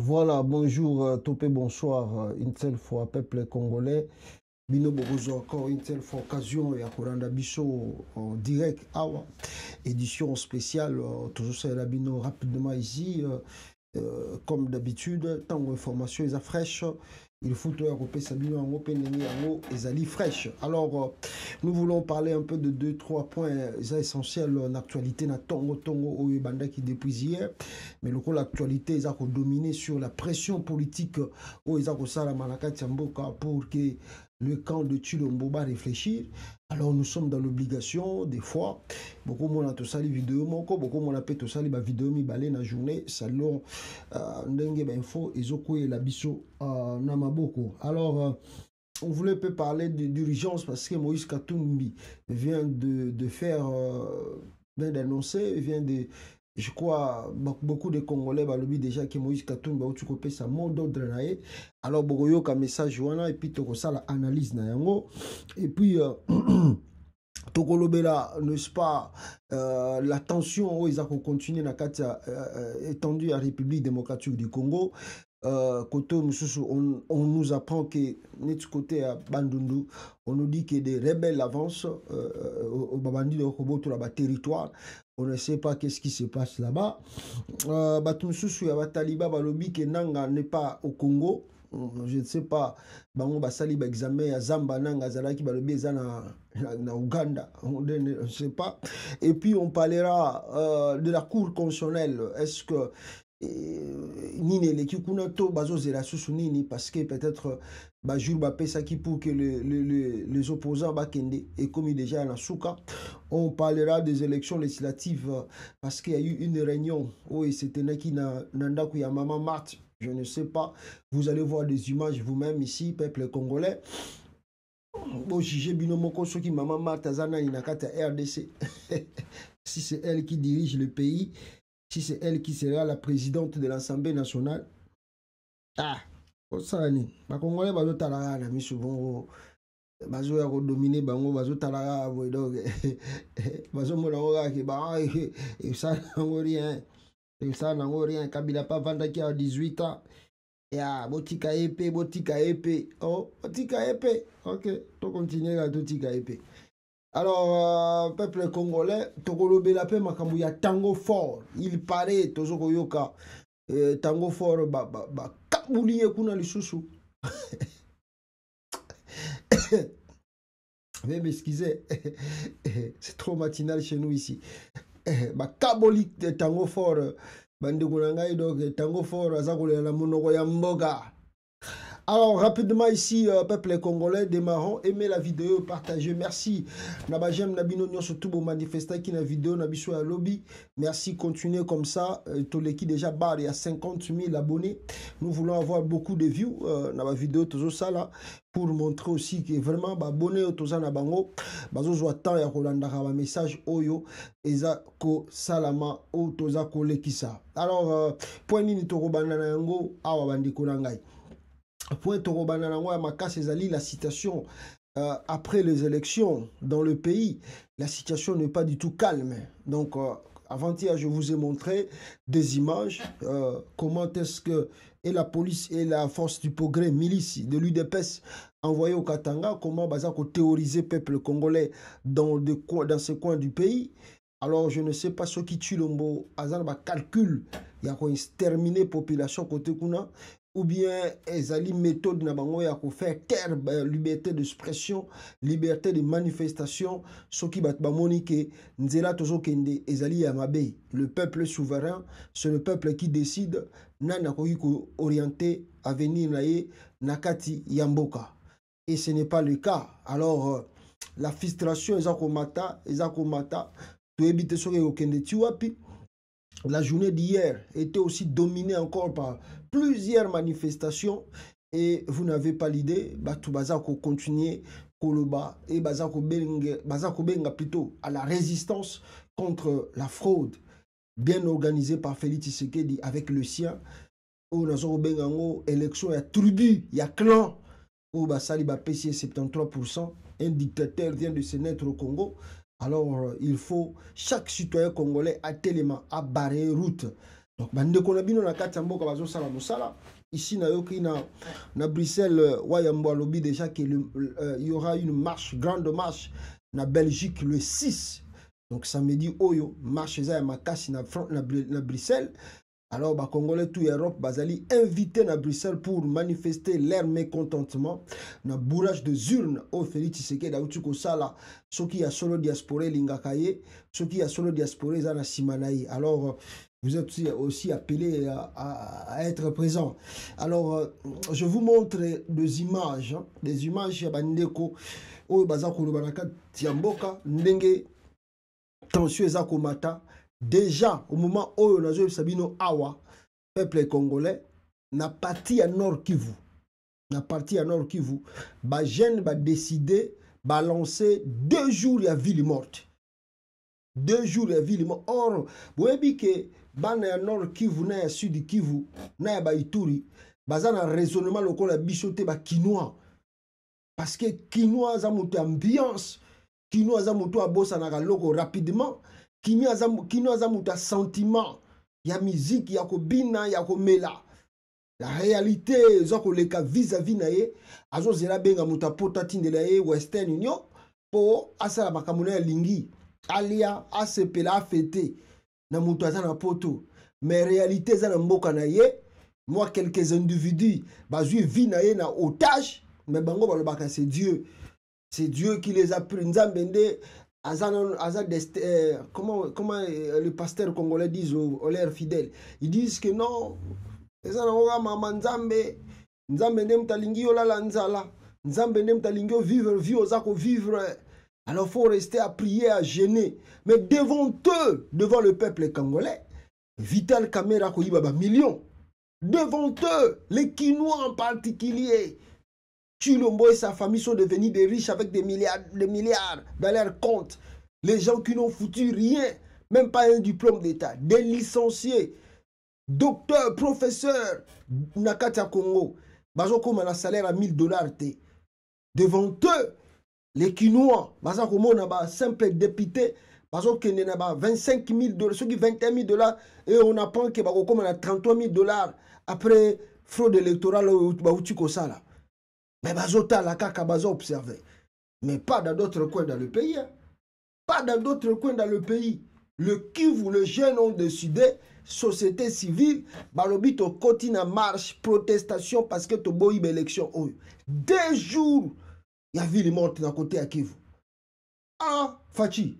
Voilà, bonjour, Topé, bonsoir, une seule fois, peuple congolais. Bino Bobozo, encore une seule fois, occasion, et à Koranda Bisso en direct, awa, édition spéciale, toujours ça, la Bino rapidement ici, comme d'habitude, tant d'informations, ils sont fraîches, il faut tout Europe, Sabino, en open, et Zali fraîche. Alors, nous voulons parler un peu de deux, trois points essentiels en actualité, na Tongo, Tongo, Oyebanda qui depuis hier. Mais le coup, l'actualité, ils ont dominé sur la pression politique où ils ont la Malaka Tiamboka pour que le camp de Chilombo va réfléchir. Alors nous sommes dans l'obligation, des fois, beaucoup de gens ont sali vidéo, beaucoup de gens ont sali vidéo mi balé na journée, salon ndenge info, ils ont la biso na maboko. Alors, on voulait peu parler d'urgence parce que Moïse Katumbi vient de faire, vient d'annoncer, vient de, je crois, beaucoup de Congolais balobi déjà que Moïse Katumbi a occupé sa mot d'ordre nae. Alors bogoyo ka message wana et puis toko sala analyse na yango et puis Tokolobela, n'est-ce pas, la tension où ils ont continué dans la étendue à la République démocratique du Congo. On nous apprend que notre côté à Bandundu, on nous dit que des rebelles avancent au Babandi de Roboto, là-bas, territoire. On ne sait pas qu'est-ce qui se passe là-bas. Batumsusu ya Bataliba balobi que Nanga n'est pas au Congo. Je ne sais pas, bango basali ba examen ya Zamba Nanga zalaki balobi eza na Ouganda. Je ne sais pas. Et puis on parlera de la Cour constitutionnelle. Est-ce que nini eleki kuna to bazozela susu nini parce que peut-être bajour bapesaki pour que les opposants bakende et comme déjà na suka. On parlera des élections législatives parce qu'il y a eu une réunion où c'était naki na ndako ya Maman Marthe. Je ne sais pas, vous allez voir des images vous-même ici, peuple congolais. Bon, jugez binomoko qui Maman Marthe azana inakata RDC. Si c'est elle qui dirige le pays, si c'est elle qui sera la présidente de l'Assemblée nationale. Ah, ça ni. Ba Congolais bazo talaka na miso bongo. Bazo ya dominer bango bazo talaka donc bazo mona oka ke ba et ça n'en rien. Et ça n'en rien. Kabila pas vendaki à 18 ans. Ya botika épée, botika épée. Oh, botika épée. OK, to continuer à botika épée. Alors, peuple congolais, Tokolobe la paix makambu ya tango fort. Il paraît, Tozoko Yoka, tango fort, kabouliye kuna lisusu. Veuillez m'excuser, c'est trop matinal chez nous ici. Kaboli tango fort, bande kunangai donc tango fort, azakole la monoko ya mboga. Alors, rapidement ici, peuple congolais, démarrons. Aimez la vidéo, partagez. Merci. Nabajem Nabino Nyon surtout pour manifester qui la vidéo Nabiso à lobby. Merci, continuez comme ça. Tous les qui déjà barre, il y a 50 000 abonnés. Nous voulons avoir beaucoup de views dans la vidéo toujours ça là pour montrer aussi que vraiment abonné au Toza Nabango. Bazo zoatan ya kolanda un message oyo eza ko salama au Toza kole kisa. Alors, point ni toko banana yango awa bandiko nangai. Point Torobana ya Makas Ezali, la situation après les élections dans le pays, la situation n'est pas du tout calme. Donc, avant-hier, je vous ai montré des images, comment est-ce que et la police et la force du progrès, milice de l'UDPS envoyée au Katanga, comment Bazako théoriser le peuple congolais dans ces coins du pays. Alors, je ne sais pas ce qui tue l'ombo, Azan calcul, il y a quoi exterminer population côté Kuna, ou bien ezali méthode na bango ya ko faire taire liberté d'expression, liberté de manifestation, ce qui bat bamoni ke nzela tozo kende ezali ya mabe. Le peuple souverain, c'est le peuple qui décide nana ko orienter avenir naie nakati yamboka. Et ce n'est pas le cas. Alors la frustration ezako mata, to ebite soke ko kende tiwapi. La journée d'hier était aussi dominée encore par plusieurs manifestations et vous n'avez pas l'idée, tout bazako continuer koloba et bazako benga plutôt à la résistance contre la fraude bien organisée par Félix Tshisekedi avec le sien. Où nazo benga ngo élection ya tribu, ya clan où basali ba PC 73%, un dictateur vient de se naître au Congo. Alors, il faut, chaque citoyen congolais à tellement à barrer route. Donc bande ko na bino na kati mboka bazo sala musala. Ici na Bruxelles wayambo lobby déjà qu'il y aura une marche, grande marche na Belgique le 6. Donc samedi oyo marche za ya makasi na Bruxelles. Alors ba Congolais tout Europe bazali invité na Bruxelles pour manifester leur mécontentement na bourrage de urnes au Félix Tshisekedi dauti ko sala soki ya solo diaspora lingakaye soki ya solo diaspora za na simanayi. Alors vous êtes aussi appelés à être présents. Alors, je vous montre des images ya bandeko oyo baza koloba na kati ya mboka ndenge tension eza komata. Déjà au moment où nazo sabino awa peuple congolais na parti à Nord Kivu. Na parti à Nord Kivu, ba jeune ba décider ba lancer 2 jours ya ville morte. 2 jours ya ville morte. Or, vous avez que bana ya Nord Kivu na ya Sud Kivu na ya Baituri baza na raisonnement lokola bichoté ba Kinois. Parce que Kinois za mutu ambiance, Kinois za mutu abosa na loko rapidement. Kinois za mutu sentiment ya musique ya kobina ya komela. La réalité zoko leka vis-à-vis na ye azo zela benga mutu pota tindela ye Western Union po asala makamuna ya lingi alia asepela afete na mutu azana poto. Mais réalité za na mboka na ye moi quelques individus bazui vi na ye na otage mais bango balobaka c'est Dieu qui les a pris nzambende. Comment le pasteur congolais disent aux leurs fidèles, ils disent que non, vivre. Alors faut rester à prier, à gêner. Mais devant eux, devant le peuple congolais, Vital Kamerhe koyiba millions. Devant eux, les Kinois en particulier, Chilombo et sa famille sont devenus des riches avec des milliards dans leurs comptes. Les gens qui n'ont foutu rien, même pas un diplôme d'État, des licenciés, docteurs, professeurs, Nakata Congo, bazo comme un salaire à $1000. Devant eux, les Kinois, bazo comme un simple député, bazo kene na ba $25,000, ceux qui $21,000 et on apprend que bazo comme un $33,000 après fraude électorale au Kosala. Mais bazota la kaka bazo observé. Mais pas dans d'autres coins dans le pays. Hein. Pas dans d'autres coins dans le pays. Le Kivu, les jeunes ont décidé, société civile, balobito continue marche, protestation parce que to boy élection. 2 jours, il y a ville morte dans côté à Kivu. Ah, Fachi.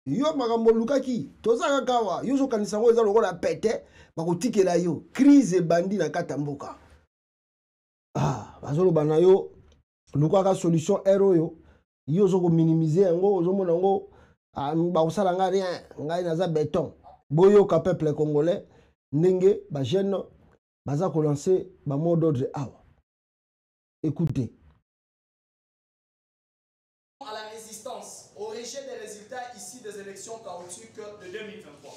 Yo magambo lukaki, tozaka kawa, yo zo kanisa ngo eza lokola pete, bakotikela yo. Crise et bandit na katamboka. Ah, bazolo banayo lukaka solution ero yo zo ko minimiser yango zo mona ngo ba osala nga rien ngai naza béton boyo ka peuple congolais ndenge ba jeune baza ko lancer ba mot d'ordre awa. Écoutez. À la résistance au rejet des résultats ici des élections chaotiques de 2023.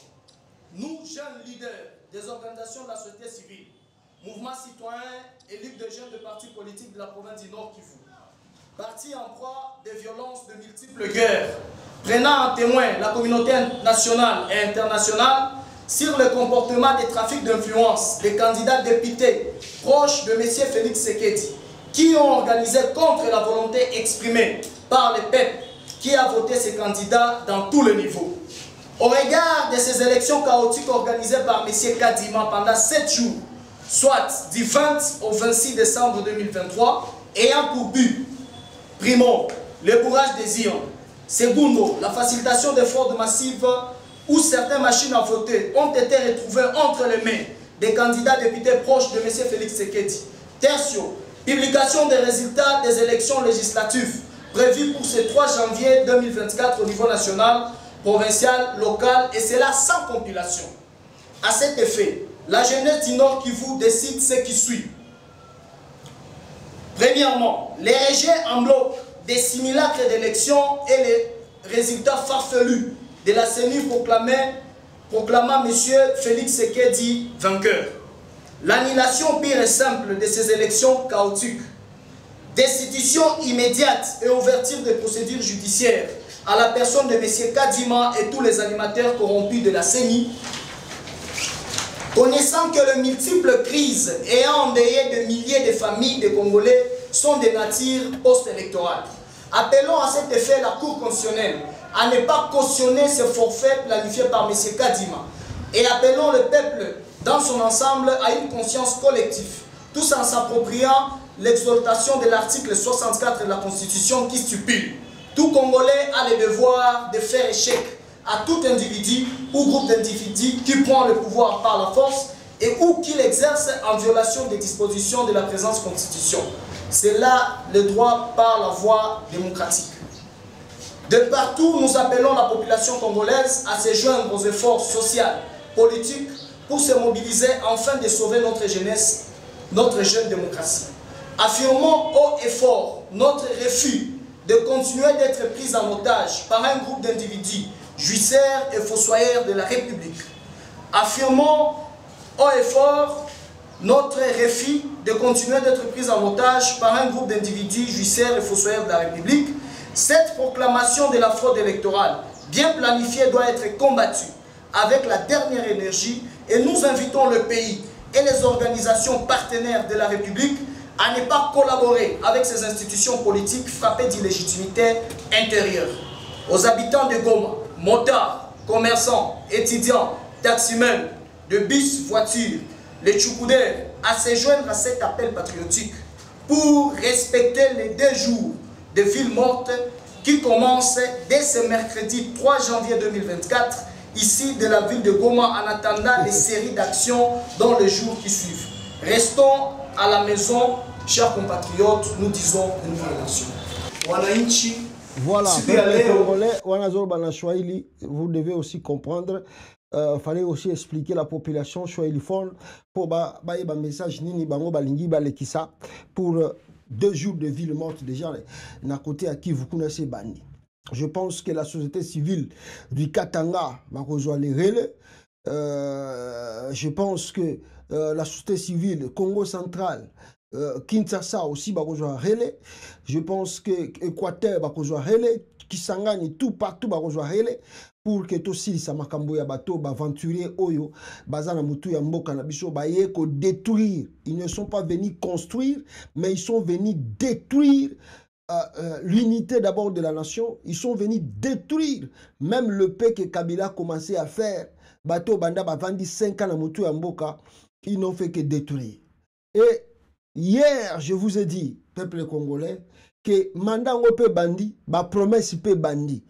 Nous, jeunes leaders des organisations de la société civile, mouvement citoyen et ligue de jeunes de partis politiques de la province du Nord Kivu, partis en proie des violences de multiples guerres, prenant en témoin la communauté nationale et internationale sur le comportement des trafics d'influence des candidats députés proches de M. Félix Tshisekedi, qui ont organisé contre la volonté exprimée par le peuple qui a voté ces candidats dans tous les niveaux. Au regard de ces élections chaotiques organisées par M. Kadima pendant 7 jours, soit du 20 au 26 décembre 2023, ayant pour but, primo, le bourrage des ions, secondo, la facilitation des fraudes massives où certaines machines à voter ont été retrouvées entre les mains des candidats députés proches de M. Félix Tshisekedi. Tertio, publication des résultats des élections législatives prévues pour ce 3 janvier 2024 au niveau national, provincial, local, et cela sans compilation. À cet effet, la jeunesse du Nord Kivu décide ce qui suit. Premièrement, les rejets en bloc des simulacres d'élections et les résultats farfelus de la CENI proclamant M. Félix Tshisekedi vainqueur. L'annulation pure et simple de ces élections chaotiques. Destitution immédiate et ouverture des procédures judiciaires à la personne de M. Kadima et tous les animateurs corrompus de la CENI. Connaissant que les multiples crises ayant endeuillé de milliers de familles de Congolais sont de nature post-électorale, appelons à cet effet la Cour constitutionnelle à ne pas cautionner ce forfait planifié par M. Kadima et appelons le peuple dans son ensemble à une conscience collective, tous en s'appropriant l'exhortation de l'article 64 de la Constitution qui stipule « Tout Congolais a le devoir de faire échec à tout individu ou groupe d'individus qui prend le pouvoir par la force et ou qui l'exerce en violation des dispositions de la présente Constitution. C'est là le droit par la voie démocratique. » De partout, nous appelons la population congolaise à se joindre aux efforts sociaux, politiques, pour se mobiliser afin de sauver notre jeunesse, notre jeune démocratie. Affirmons haut et fort notre refus de continuer d'être pris en otage par un groupe d'individus jouisseurs et fossoyeurs de la République. Affirmons haut et fort notre refus de continuer d'être pris en otage par un groupe d'individus jouisseurs et fossoyeurs de la République. Cette proclamation de la fraude électorale, bien planifiée, doit être combattue avec la dernière énergie et nous invitons le pays et les organisations partenaires de la République à ne pas collaborer avec ces institutions politiques frappées d'illégitimité intérieure. Aux habitants de Goma, motards, commerçants, étudiants, taximens, de bus, voitures, les tchoukoudères, à se joindre à cet appel patriotique pour respecter les 2 jours de ville morte qui commencent dès ce mercredi 3 janvier 2024 ici de la ville de Goma en attendant les séries d'actions dans les jours qui suivent. Restons à la maison, chers compatriotes, nous disons une relation. Wananchi, voilà, vous devez aussi comprendre. Fallait aussi expliquer la population swahiliphone pour ba message nini bango balingi balekisa pour 2 jours de ville morte déjà na côté à qui vous connaissez bani. Je pense que la société civile du Katanga bakozwa les relais. Je pense que la société civile Congo central Kinshasa aussi bakozwa relais. Je pense que Équateur bakozwa relais, Kisangani tout partout bakozwa relais pour que aussi ça makambo ya bateau aventurier oyo bazana mutu ya mboka na biso baye ko détruire. Ils ne sont pas venus construire mais ils sont venus détruire l'unité d'abord de la nation. Ils sont venus détruire même le paix que Kabila a commencé à faire. Bateau banda ba vandi 5 ans na mutu ya mboka, ils n'ont fait que détruire. Et hier, je vous ai dit, peuple congolais, que mandat peut bandi, ba promesse peut bandi.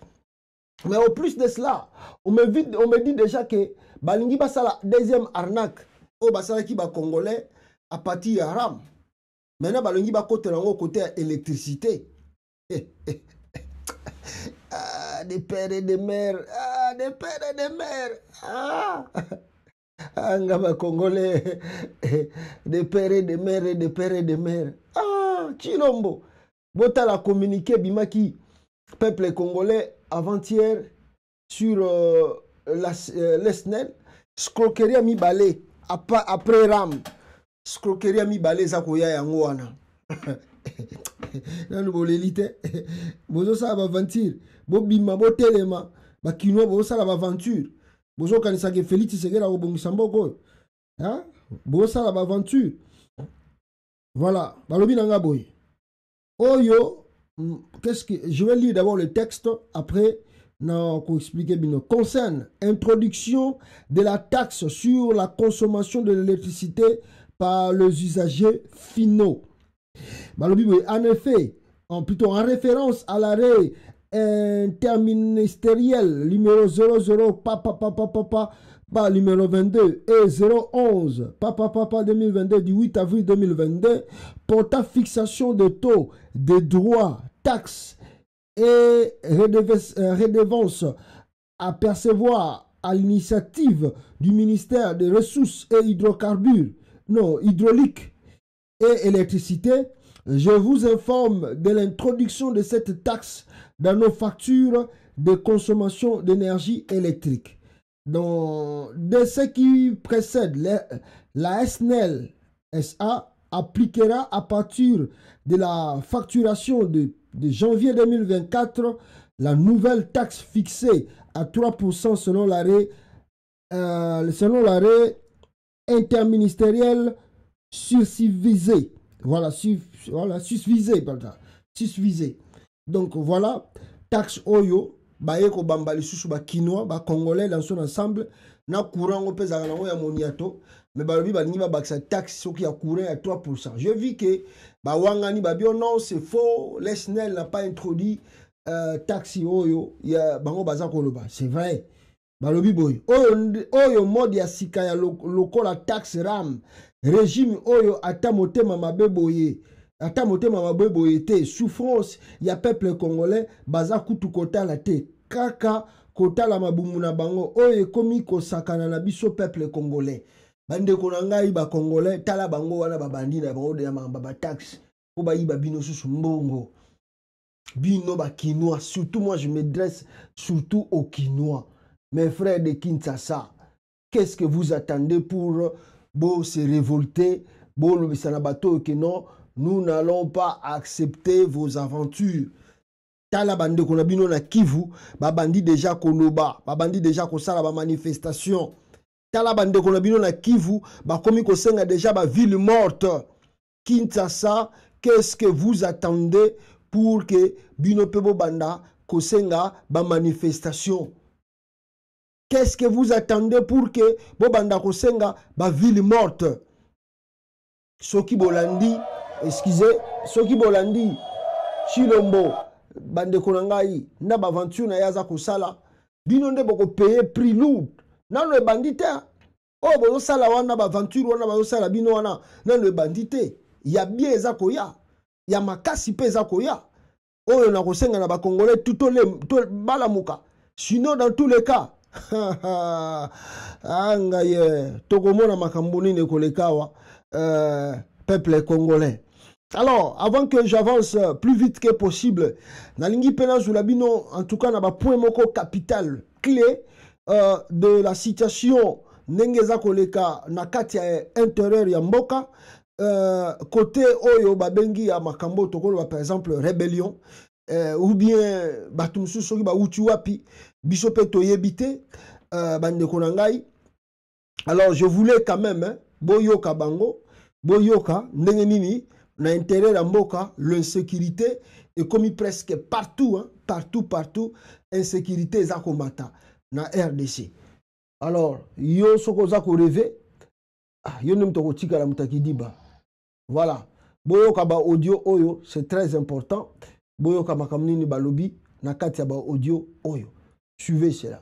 Mais au plus de cela, on me dit déjà que balingi basala deuxième arnaque au basala qui ba congolais à partir de Haram. Maintenant balingi ba côté côté électricité. Ah, des pères et des mères, ah, des pères et des mères. Ah. Angaba congolais, des pères et des mères et des pères et des mères. Ah, Chilombo. Bota la communiqué bimaki peuple congolais avant-hier sur l'Esnel. Scroquerie mi balé après Ram. Scroquerie mi balé zakoya yangoana. Nanu bolelite. Bozo sa aventure. Bo bima bo telema. Ba kino bo sa aventure. Bozo kanisa ke Félix Tshisekedi au Bongisamboko. Hein? Bozo sa aventure. Voilà, balobi nanga boy. Oyo, qu'est-ce que je vais lire d'abord le texte, après non, pour expliquer bien. Concerne introduction de la taxe sur la consommation de l'électricité par les usagers finaux. Balobi boy, en effet, plutôt en référence à l'arrêt interministériel numéro 00 numéro 22 et 011 2022 du 8 avril 2022 portant fixation de taux de droits, taxes et redevances à percevoir à l'initiative du ministère des Ressources et hydrauliques et électricité. Je vous informe de l'introduction de cette taxe dans nos factures de consommation d'énergie électrique. Donc, de ce qui précède, la SNEL SA appliquera à partir de la facturation de janvier 2024 la nouvelle taxe fixée à 3% selon l'arrêt interministériel susvisé. Voilà, susvisé, pardon. Susvisé. Donc voilà, taxe oyo, baeko bambali susu ba quinoa, ba congolais dans son ensemble, na courant au pesa na ya moniato, mais balobi ba ni ba baksa taxe sur qui a courant à 3%. Je vis que ba wangani ba bio non, c'est faux, les SNEL n'a pas introduit taxe oyo, ya bango baza koloba. C'est vrai. Balobi boy. Oyo mode ya sika ya lokola taxe ram, régime oyo ata motema mabe boye. Ata motema mabe boye te, souffrance ya peuple congolais baza kutu kotala te. Kaka kotala mabumu na bango oyo ekomi kosakana na biso peuple congolais. Bande konangai ba congolais tala bango wana babandi na bango de mamba ba taxe. Po ba yiba bino susu mbongo. Bino ba Kinois, surtout moi je m'adresse surtout aux Kinois. Mes frères de Kinshasa, qu'est-ce que vous attendez pour se révolter? Que non, nous n'allons pas accepter vos aventures. Tala bande konabino na Kivu, babandi déjà konoba, babandi déjà kosala ba manifestation. Tala bande konabino na Kivu, bakomi kosenga déjà ba ville morte. Kinshasa, qu'est-ce que vous attendez pour que bino pebo banda kosenga ba manifestation? Qu'est-ce que vous attendez pour que bobanda kosenga ba ville morte? Soki bolandi, excusez, soki bolandi, Chilombo, bande konangai, na ba aventure na yaza kosala, bino nde boko payer prix lourd. Nano e bandite, oh bozo sala wana ba aventure wana bozo sala bino wana, nano e bandite, ya bien eza koya, ya makasi pe eza koya. Oyo na kosenga na ba congolais tout balamuka. Sinon dans tous les cas, angaye tokomona makambo nini kolekawa peuple congolais. Alors avant que j'avance plus vite que possible nalingi pena zulabino en tout cas na ba point moko capital clé de la situation ndengeza koleka na kati ya intérieur ya mboka côté oyo babengi ya makambo tokolo par exemple rébellion ou bien batumsu soki ba uti wapi biso pe toyebite bande konangai. Alors je voulais quand même boyoka bango boyoka ndenge nini na intérêt la mboka l'insécurité est commis presque partout partout insécurité eza komata na RDC. Alors yo soko za ko rêver yo nem to kotika la mutakidiba. Voilà, boyoka ba audio oyo c'est très important. Boyoka makamnini balobi na kati ya ba audio oyo. Suivez cela.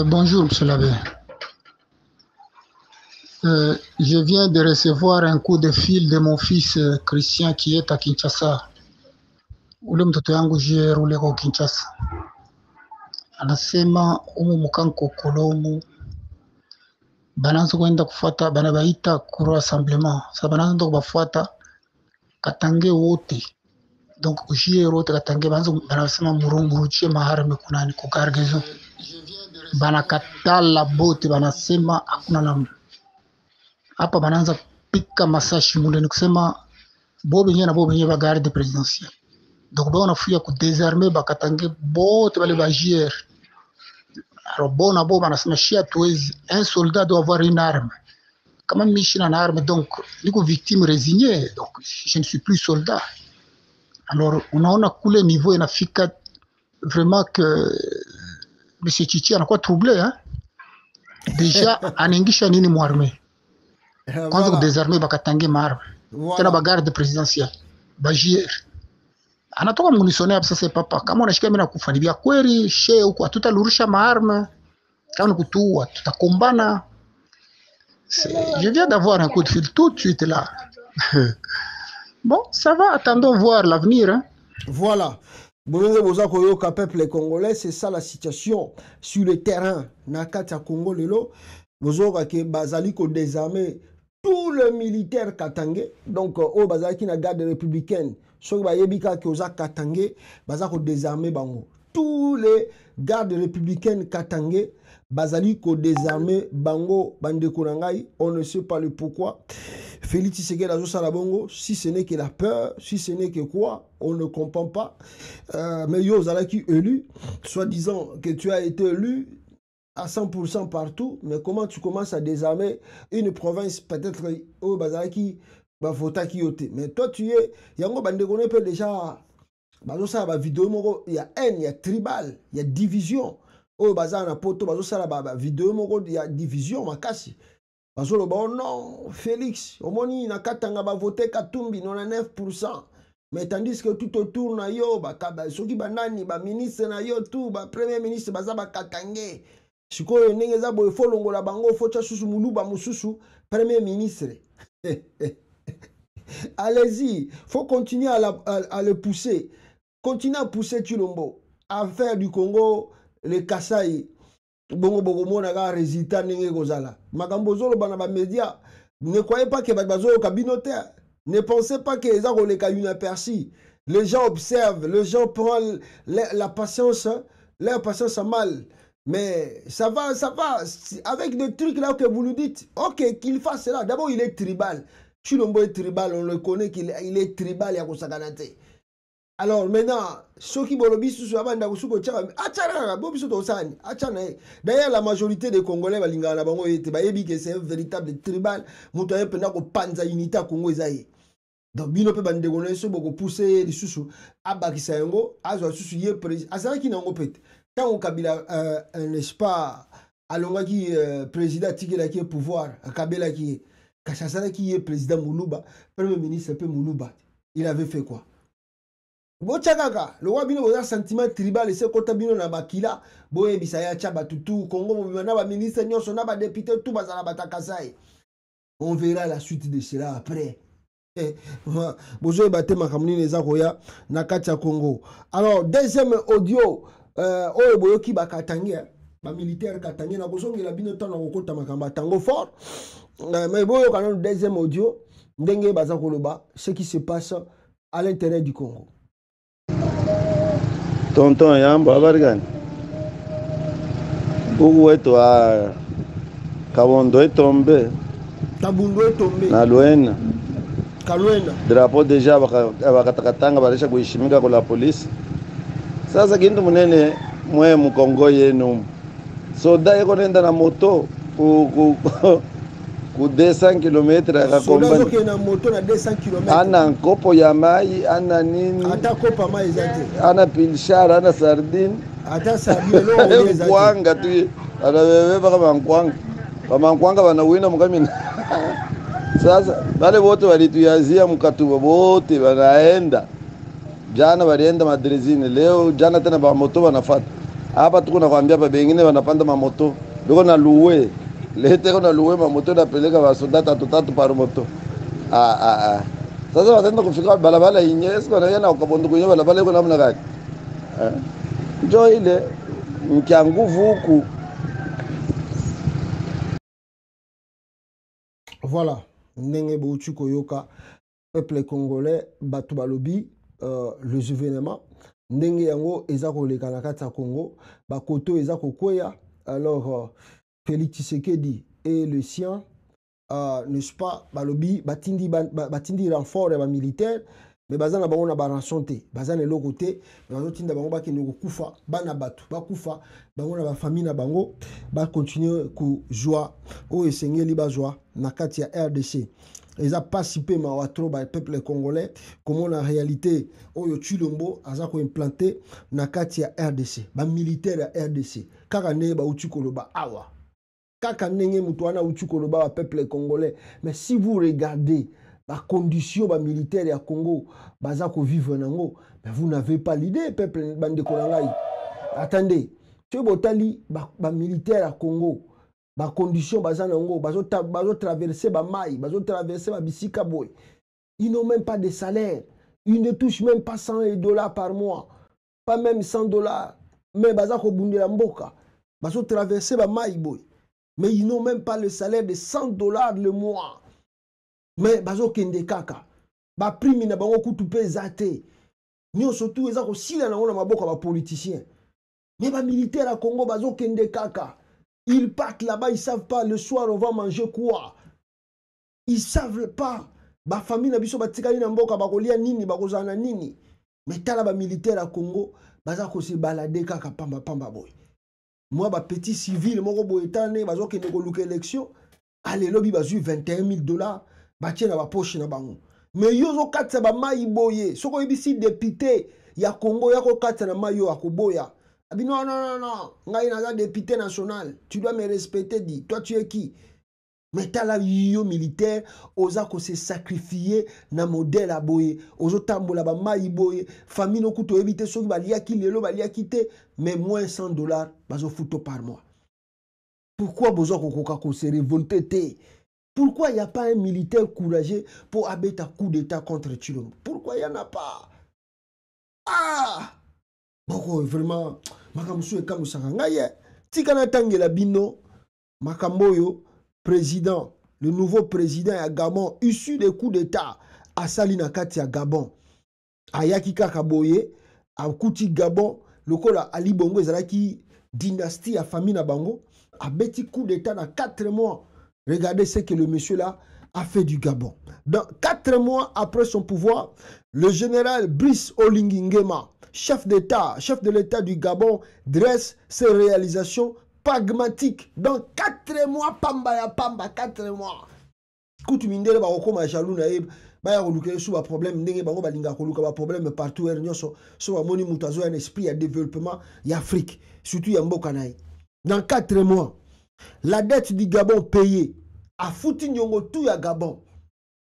Bonjour, M. l'abbé. Je viens de recevoir un coup de fil de mon fils Christian qui est à Kinshasa. Ule mtoto yangu je roule kwa Kinshasa. Anasema umu mukanko kolomu bananza kwenda kufuata banabaita kuro assemblement. Sasa bananza kubafuata katange wote. Donc kushie rote katange banasema murunguruchie maharme kunani kukargezo. Banakatala bote banasema hakuna namna. Hapa bananza pika masashi mule ni kusema bobe nye ba garde présidentielle. Donc ba wanafuya ku désarmer bakatange bote bale ba JR. Alors bona bo banasema shia tuwezi un soldat doit avoir une arme. Kama mishina na arme donc niko victime résignée donc je ne suis plus soldat. Alors unaona kule niveau inafika vraiment que Monsieur Chichi anakuwa troublé hein. Déjà anaingisha nini muarme. Kwanza kudesarme bakatange maarme. Tena ba garde présidentielle. Ba JR. Anatoka munisone hapo sasa papa. Kama unashika mimi nakufa ni vya kweli she huko tutalurusha maarme. Kama kutua tutakombana. Je viens d'avoir un coup de fil tout de suite là. Bon, ça va, attendons voir l'avenir hein. Voilà. Bononge boza koyoka peuple congolais, c'est ça la situation sur le terrain. Nakati ya Congo lelo, bozoka ke bazali ko désarmer tous les militaires katangé. Donc au bazali ki na garde républicaine, soki ba yebika ke oza katangé, bazako désarmer bango. Tous les gardes républicaines katangé, bazali ko désarmer bango bande konangai, on ne sait pas le pourquoi. Félix Tshisekedi Azo Salabongo, si ce n'est que la peur, si ce n'est que quoi, on ne comprend pas. Mais yo, Zalaki élu, soi-disant que tu as été élu, à 100% partout, mais comment tu commences à désarmer une province peut-être au Bazaki, Bafota Kiyote. Mais toi, tu es, Yango Bandegone peut déjà, ça va vidéo, il y a haine, il y a tribal, il y a division. Oh, Bazar na poto, ça va vidéo, il y a division, makasi. Bazolo, bon, non, Félix, Omoni, Nakatanga va voter Katumbi, 99%. Mais tandis que tout autour, na yo, soki banani, ministre na yo, tout, premier ministre, bazaba katange. Sikoyo ndenge za boye fo longola bango fo tia susu muluba mususu premier ministre. Allez-y, faut continuer à le pousser. Continuez à pousser Tshilombo à faire du Congo le Kasaï. Bongo bongo mona ga résultat ndenge kozala. Makambo zolo bana ba média, ne croyez pas que bazolo kabinote. Ne pensez pas que les gens ont inaperçus. Les gens observent, les gens prennent la patience, leur patience a mal. Mais ça va, avec des trucs là que vous nous dites, ok, qu'il fasse cela. D'abord, il est tribal. Tshilombo est tribal, on le connaît qu'il est tribal, il y a Kosakanate. Alors maintenant, ceux qui ont d'ailleurs, la majorité des Congolais, c'est un véritable tribal. Donc, bino pe bande gona so boko pousser les sous abakisa yango azwa sous ye président azaki nango pete tant Kabila n'est-ce pas alonga qui président tikela qui pouvoir Kabila qui kashasana qui est président Muluba premier ministre pe Muluba il avait fait quoi bochakaka le roi bino boza sentiment tribal et ce kota bino na bakila boye bisaya chaba tutu Congo na ba ministre nyonso na ba député tout bazala batakasai on verra la suite de cela après. Bonjour Baté Makamuni Nezakoya Nakatia Congo. Alors deuxième audio oyo boyoki bakatangi ba militaire katangi na kozongi la bino tana kokota makamba tango fort mais boyo kana deuxième audio ndenge baza koloba ce qui se passe à l'intérieur du Congo. Tonton Yamba abarigani Ugu wetu a Kabondo etombe Kabondo etombe na Luena Kalwena. Drapeau deja bakatakatanga barisha kuheshimika kwa la polisi. Sasa kintu munene mwe mkongo yenu. Soda yeko nenda na moto ku 200 km akakomba. Soda zoke na moto na 200 km. Ana nkopo ya mai, ana nini? Ata kopa mai zate. Ana pilshara, ana sardine. Ata sardine no zate. Kwanga tu. Ana beba kama nkwanga. Kama nkwanga wanawina mkamina. Sasa wale wote walituyazia mkatuba wote wanaenda jana walienda madrezini leo jana tena ba moto wanafuata hapa tuko nakwambia hapa bengine wanapanda mamoto ndio na luwe lete na luwe mamoto napeleka wasoda tatu par moto sasa wataenda kufika balabala inyesi wanaenda ukabondo kwenye balabala iko namna gani njoo ile mkia nguvu huku. Voilà. Ndenge bouchu koyoka peuple congolais batu balobi les événements ndenge yango eza koleka na kati ya Congo bakoto eza kokwea. Alors Félix Tshisekedi et le sien n'est-ce pas balobi batindi renfort ya militaire mais bazana bango na barançon te bazana le côté bazotinda bango bakende kokufa bana batu bakufa bango na ba famille na bango ba continuer ku joie o esengeli ba joie na kati ya RDC. Ils ont participé à le peuple congolais comme en réalité oyo Tshilombo aza ko implanté na kati ya RDC ba militaire ya RDC kaka ne ba uti koloba awa kaka ndenge mutu wana uti koloba ba peuple congolais. Mais si vous regardez la condition ba militaire ya Congo baza ko vivre nango, mais vous n'avez pas l'idée peuple bande konangai. Attendez, tu botali ba militaire ya Congo ba condition baza nango bazo traverser ba mai bazo traverser ba bisika boy. Ils n'ont même pas de salaire, ils ne touchent même pas $100 par mois, pas même $100, mais baza ko bundela mboka bazo traverser ba mai boy, mais ils n'ont même pas le salaire de $100 le mois. Mais bazo kende kaka ba prime na bango kutu pe zate nyo surtout eza ko sila na ngona maboka ba politiciens. Mais ba militaire à Congo bazo kende kaka, ils partent là-bas, ils savent pas le soir on va manger quoi, ils savent pas ba famille na biso batikali na mboka bakolia nini bakozana nini. Mais tala ba militaire à Congo baza ko se balader kaka pamba boy. moi ba petit civil moko boetane bazo ke nekoluka élection allez lobby bazu 21 000 $, batie na ba poche na bango. Mais yo zo katsa ba mai boye, soko yebisi député ya Congo ya ko katsa na mai yo akoboya. Abi non non non non, ngai na député national, tu dois me respecter dit. Toi tu es qui? Mais t'as la yo militaire, oza ko se sacrifier na modèle a boye, ozo tambola ba mai boye, famille no kuto éviter soki ba liaki lelo ba liaki te, mais moins $100 bazo futo par mois. Pourquoi bozo ko se révolter te? Pourquoi il n'y a pas un militaire courageux pour abattre un coup d'état contre Tshilombo? Pourquoi il n'y en a pas? Ah! Bon, vraiment, makamsu e kamu sangangaye. Tikana tangela bino, makamboyo, président, le nouveau président à Gabon, issu des coups d'état, à Salina Kati à Gabon, à Yakika Kaboye, à Kouti Gabon, le kola Ali Bongo, Zalaki, dynastie à famille na Bango, a bêti coup d'état dans 4 mois. Regardez ce que le monsieur là a fait du Gabon. Dans 4 mois après son pouvoir, le général Brice Oligui Nguema, chef d'État, chef de l'État du Gabon, dresse ses réalisations pragmatiques. Dans 4 mois, pamba ya pamba, 4 mois. Kutu mindele ba okoma jalou na eb, ba ya koluka sou ba problème ndenge bango balinga koluka ba problème partout nyoso, so ba moni mutazo un esprit de développement ya Afrique, surtout ya mboka naï. Dans 4 mois, la dette du Gabon payée a foutu nyongo tout ya Gabon.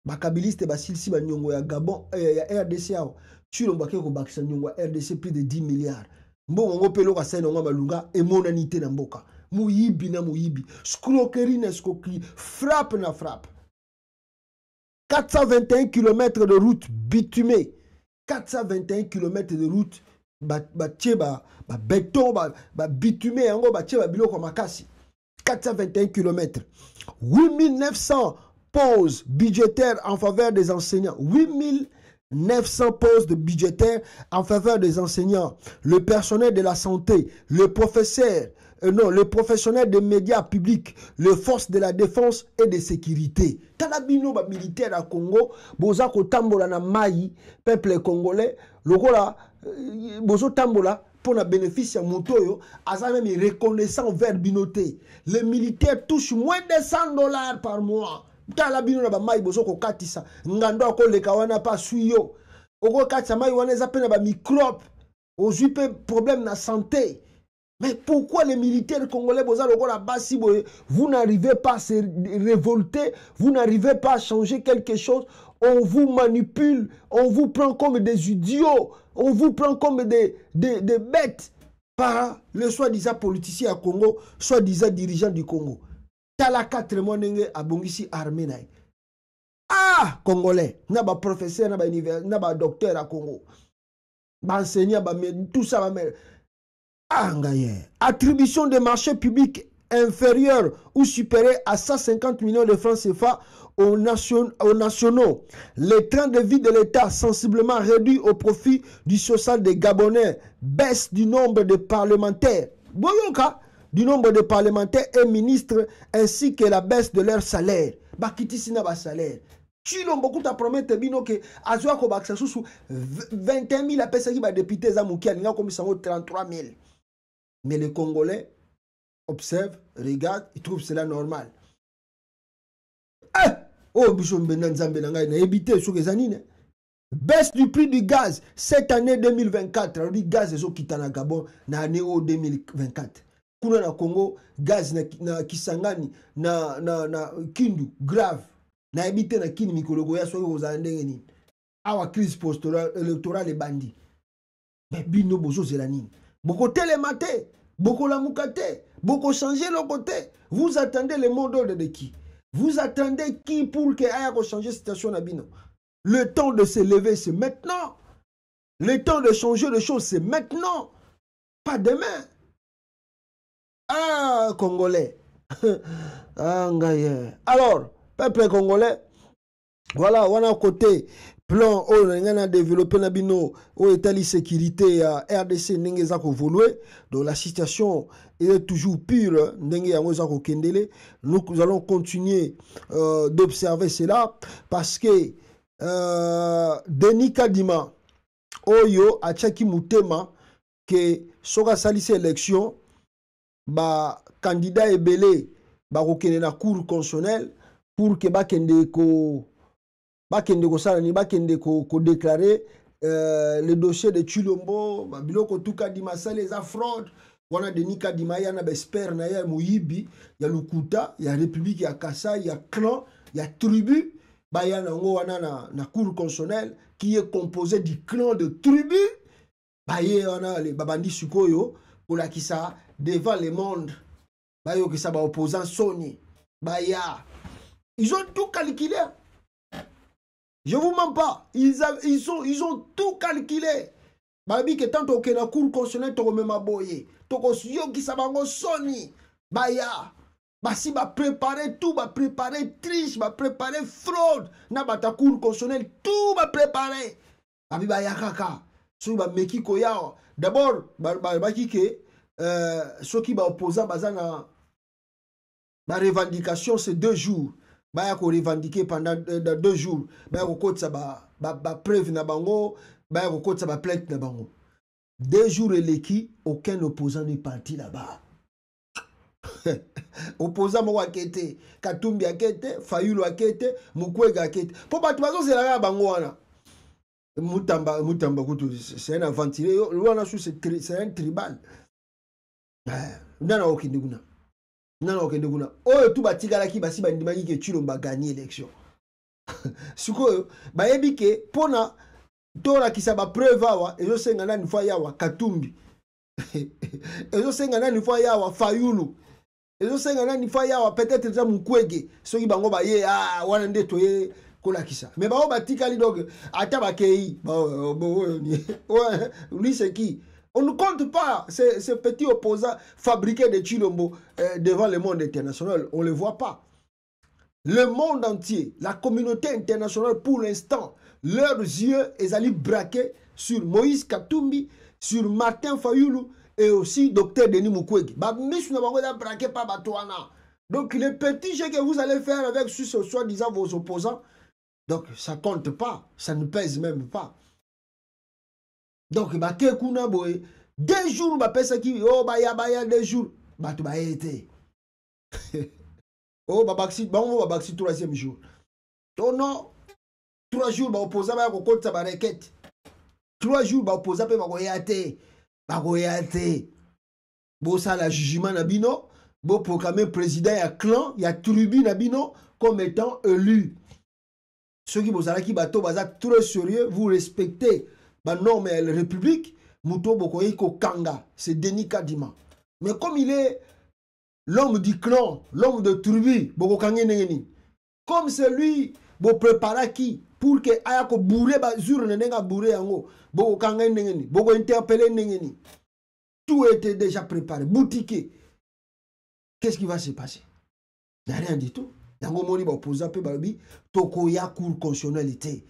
Bakabiliste basilisi ba nyongo ya Gabon ya RDC ao. Tshilombo ko bakisa nyongo ya RDC plus de 10 milliards. Mbongo ngopelo ka sene ngwa malunga emonanité na mboka. Muyibi na muyibi. Scroquerie na scroquerie, frappe na frappe. 421 km de route bitumée. 421 km de route béton, bitumé, yango biloko makasi. 421 km. 8900 pauses budgétaires en faveur des enseignants. 8900 pauses de budgétaires en faveur des enseignants. Le personnel de la santé, le professionnel des médias publics, les forces de la défense et de sécurité. Talabino ba militaire à Congo, boza ko tambola na mai, peuple congolais, lokola bozo tambola pour le bénéfice à Montoyo, a même reconnaissant vers binoté. Les militaires touchent moins de $100 par mois. Talabino na ba mai bozo ko katisa, ngando ko le kawana pas suyo. Oko katisa mai wana zapena ba microbe, ozupe problème na santé. Mais pourquoi les militaires congolais, vous n'arrivez pas à se révolter, vous n'arrivez pas à changer quelque chose, on vous manipule, on vous prend comme des idiots, on vous prend comme des bêtes par le soi-disant politicien à Congo, soi-disant dirigeant du Congo. Tala 4 mois à Bongisi armée. Ah, Congolais, n'a pas professeur, n'a pas docteur à Congo, enseignant, tout ça, attribution des marchés publics inférieurs ou supérieurs à 150 millions de francs CFA aux nationaux. Les trains de vie de l'État sensiblement réduits au profit du social des Gabonais. Baisse du nombre de parlementaires. Boyoka, du nombre de parlementaires et ministres ainsi que la baisse de leur salaire. Bakiti sina ba salaire. Tshilombo kuta promette bino que azwa ko baksa susu 21 000 apesa ki ba député za mukia linga komisango 33 000. Mais les Congolais observent, regardent, ils trouvent cela normal. Oh, baisse du prix du gaz cette année 2024. Le gaz est au Kitana Gabon, na année 2024. Kuna na Congo, gaz na Kisangani, na Kindu, grave. Na habité na Kini Mikologo, ya soyo aux Andengeni. Awa crise post-électorale et bandit. Mais bino bozo zelanine. Beaucoup télématé, beaucoup la moukate, beaucoup changer le côté. Vous attendez le mot d'ordre de qui? Vous attendez qui pour que aille changer la situation à Bino? Le temps de se lever, c'est maintenant. Le temps de changer les choses, c'est maintenant. Pas demain. Ah, Congolais. Ah, alors, peuple congolais, voilà, on a un côté. Plan on a développé nabino au état de sécurité à RDC n'engeza ko évoluer, donc la situation est toujours pure n'engeza ko kendele. Nous allons continuer d'observer cela parce que Denis Kadima oyo achaki mutema que soka salisi élection ba candidat ebele ba kokene na cour constitutionnelle pour que bakende ko sala ni bakende ko déclarer le dossier de Chilombo ba biloko tuka di masale za fraude wana Denis Kadima ya na besper na ya Moyibi ya Lukuta ya République ya Kasai ya clan ya tribu ba ya nango wana na cour constitutionnelle qui est composé du clan de tribu ba ye wana le babandi sukoyo pour la kisa devant le monde ba yo kisa ba opposant Sony ba ya ils ont tout calculé. Je vous mens pas, ils ont tout calculé. Babi que tant que na cour constitutionnelle to même aboye to ko yo kisa bango Sony ba ya basi ba préparer tout, ba préparer triche, ba préparer fraude na ba ta cour constitutionnelle tout ba préparer abi ba ya kaka so ba meki ko ya d'abord ba kike ceux qui ba opposant bazana ba revendication c'est 2 jours ba ya ko revendiquer pendant 2 jours ba ya ko kotsa ba preuve na bango ba ya ko kotsa ba plainte na bango 2 jours et l'équipe aucun opposant n'est parti là-bas. Opposant mo akete Katumbi akete Fayulu akete Mukwege akete po batu bazo zela bango wana mutamba kutu c'est un aventurier wana c'est un tribal nana okende kuna oyo tu batikala ki basi bandimaki ke Chilombo gagner élection sikoyo bayebi ke pona tora kisaba preuve awa ezo senga nani fois yawa Katumbi ezo senga nani fois yawa Fayulu ezo senga nani fois yawa peut-être déjà Mukwege soki bango ba ye wana nde toye kola kisa mais ba batikali donc ata bakei lui c'est qui? On ne compte pas ces petits opposants fabriqués de Chilombo devant le monde international. On ne les voit pas. Le monde entier, la communauté internationale, pour l'instant, leurs yeux sont allés braquer sur Moïse Katumbi, sur Martin Fayulu et aussi Dr Denis Mukwege. Donc les petits jeux que vous allez faire avec soi-disant vos opposants, donc ça ne compte pas, ça ne pèse même pas. Donc, bah, 2 jours, bah, pesa qui, oh, bah, ya 2 jours, bah, tu vas été. Oh, bah, baxi, 3e jour. Oh, non, 3 jours, bah, opposant, bah, côté, bah, requête. 3 jours, bah, opposant, bah, goyate. Bon, ça, la jugement, nabino, bon, proclamer président, ya clan, ya tribu, nabino, comme étant élu. Ceux qui vous allez qui bateau, bah, très sérieux, vous respectez. Bah non, mais la République, Mouto Bokoyiko Kanga, c'est Denis Kadima. Mais comme il est l'homme du clan, l'homme de tribu, Boko Kangé Nengeni, comme c'est lui, Bo prépara qui, pour que Ayako bourré, Zur Nenga bourré Ango, Boko Kangé Nengeni, Boko interpellé Nengeni. Tout était déjà préparé, boutiqué. Qu'est-ce qui va se passer? Il n'y a rien du tout. Yango Moni va poser un peu, Tokoya cour constitutionnalité.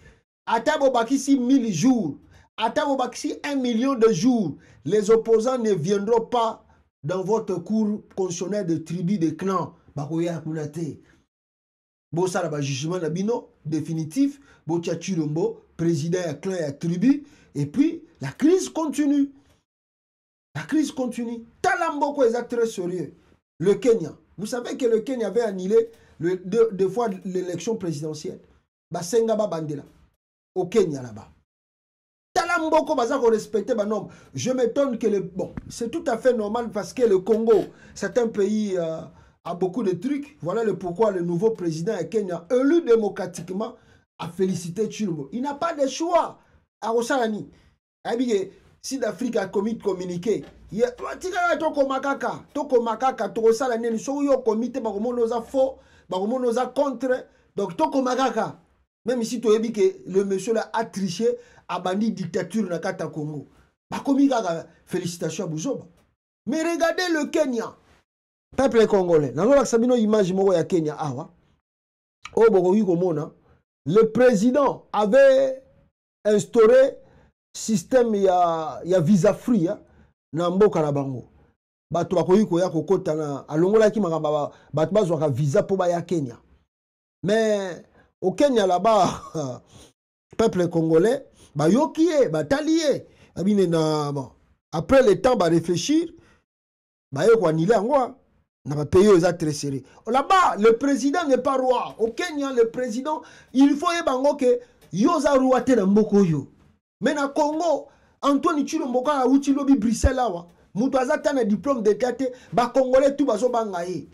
Atabo Bakisi 1000 jours. Attends, 1 million de jours, les opposants ne viendront pas dans votre cour constitutionnelle de tribu de clan. Bakoya Kunate. Bossa la jugement nabino définitif. Botia Chilombo, président et clan et tribu. Et puis, la crise continue. La crise continue. Talamboko est très sérieux. Le Kenya. Vous savez que le Kenya avait annulé 2 fois l'élection présidentielle. Basenga Bandela. Au Kenya là-bas. Talamboko bazako respecter ba nom. Je m'étonne que bon, c'est tout à fait normal parce que le Congo, c'est un pays a beaucoup de trucs. Voilà le pourquoi le nouveau président Kenya, élu démocratiquement, a félicité Chilombo. Il n'a pas de choix à Rosalani. Si l'Afrique a commis de communiquer, il y a toko makaka, toko Rosalani, so yo comité bakomonoza faux, bakomonoza contre, donc toko makaka. Même si tu as dit que le monsieur là a triché, a banni dictature dans le Congo. Félicitations à Bouzoba. Mais regardez le Kenya. Peuple congolais. Dans la image de Kenya, le président avait instauré système ya visa free na mboka na bango. Bato bakoyi koya kokota na alongola ki makamba bato bazwaka visa po ba ya Kenya. Mais au Kenya là-bas, peuple congolais, bah yoki, bah talié. Bon. Après le temps, bah réfléchir, baye ko anile yango na ba pays eza très serré. Là-bas, le président n'est pas roi. Au Kenya, le président, il faut yebango que yoza roi te na mboko yo. Mais na Congo, Antoine Tshilombo ka uti lobi Bruxelles awa. Mutu azata na diplôme d'état te, ba Congolais tout bazo banga ye.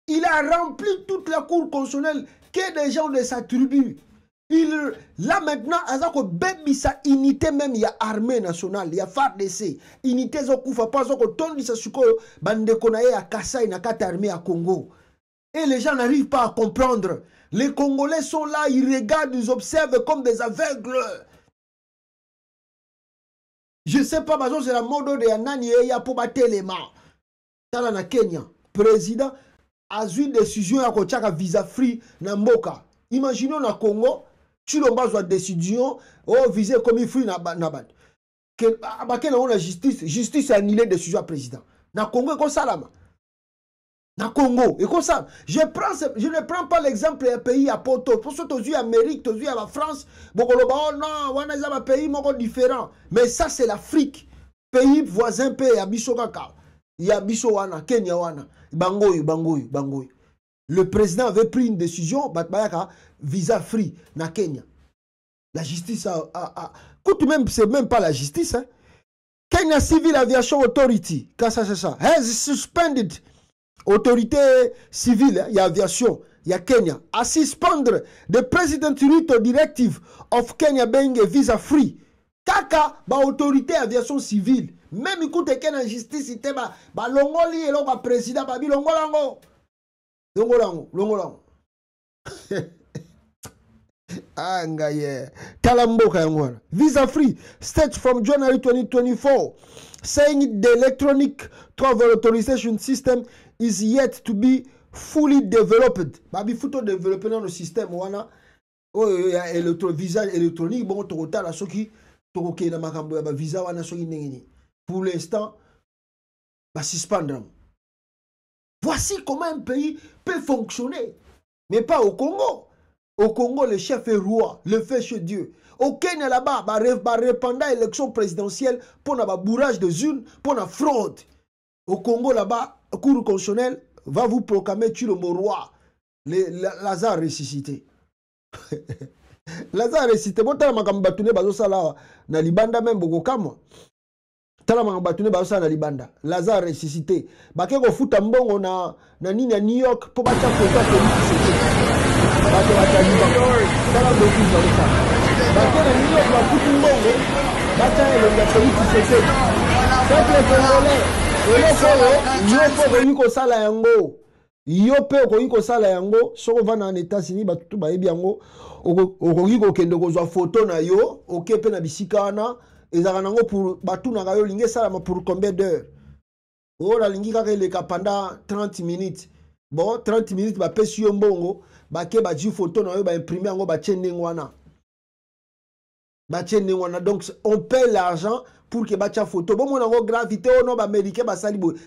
Il a rempli toute la cour constitutionnelle que des gens de sa tribu. Là maintenant, il y a unité même, il y a armée nationale, il y a FARDC, unité zokufa pas zoko tondi sa suko bande konaye à Kassai na kata armée à Congo. Et les gens n'arrivent pas à comprendre. Les Congolais sont là, ils regardent, ils observent comme des aveugles. Je sais pas, c'est la mode de Yanani et ya pour battre les mains. Tala na Kenya, président a eu une décision à kochaka visa free na mboka. Imaginons na Congo, Tshilombo a une décision au visa comme free na bad. Que abakena on la justice a annulé décision à président. Na Congo ko salama. Na Congo, et comme ça, je ne prends pas l'exemple d'un pays à Poto. Pour ceux qui ont Amérique, qui ont la France, bon, non, on a un pays différent. Mais ça, c'est l'Afrique. Pays voisin, pays à Bissokaka. Il y a Bissowana, Kenya, Wana, Bangoy. Le président avait pris une décision, visa free, na Kenya. La justice écoute, même, c'est même pas la justice. Hein. Kenya Civil Aviation Authority, ça, has suspended. Autorité civile, il y a aviation, il y a Kenya, à suspendre the President Ruto Directive of Kenya being a visa free. Kaka, ba autorité aviation civile. Même écoute Kenya justice, il ba longoli et l'on président, ba longolango. Longolango. Angaye. Talambo kayangwana. Visa free. State from January 2024. Saying the electronic travel authorization system is yet to be fully developed. Babi futo développer dans le système wana visa électronique bon to la soki to ke na makambo ya ba visa wana soki ndengeni. Pour l'instant ba suspendre. Voici comment un pays peut fonctionner. Mais pas au Congo. Au Congo, le chef est roi, le fait chez Dieu. Au Kenya là-bas, répandant l'élection présidentielle pour un bourrage de urnes, pour une fraude. Au Congo là-bas, Cour constitutionnelle va vous proclamer Tshilombo roi. Lazare ressuscité. Lazare ressuscité. Bon, t'as ma kambatune bazo sala na libanda même boko kamwa. T'as ma kambatune bazo sala na libanda. Lazare ressuscité. Baké ko futa mbongo na nini ya New York pour bacha photo que bato bataliba. T'as beaucoup dans ça. Baké na New York ba futa mbongo bacha elonga politique c'est. Peuple congolais. Yo sala yango. Yo pe ko sala yango. Soko vana en États-Unis batutu ba yebi yango. Okoki ko kende ko zwa photo na yo, oke pe na bisika wana, ezaka nango pour batu na yo linge sala ma pour combien d'heures? Oh la lingi kaka eleka pendant 30 minutes. Bon, 30 minutes ba pesi yo mbongo, ba ke ba ji photo na yo ba imprimer yango ba tienne ngwana. Donc on paie l'argent pour que bacha photo. Bon, mon gravité au nom américain,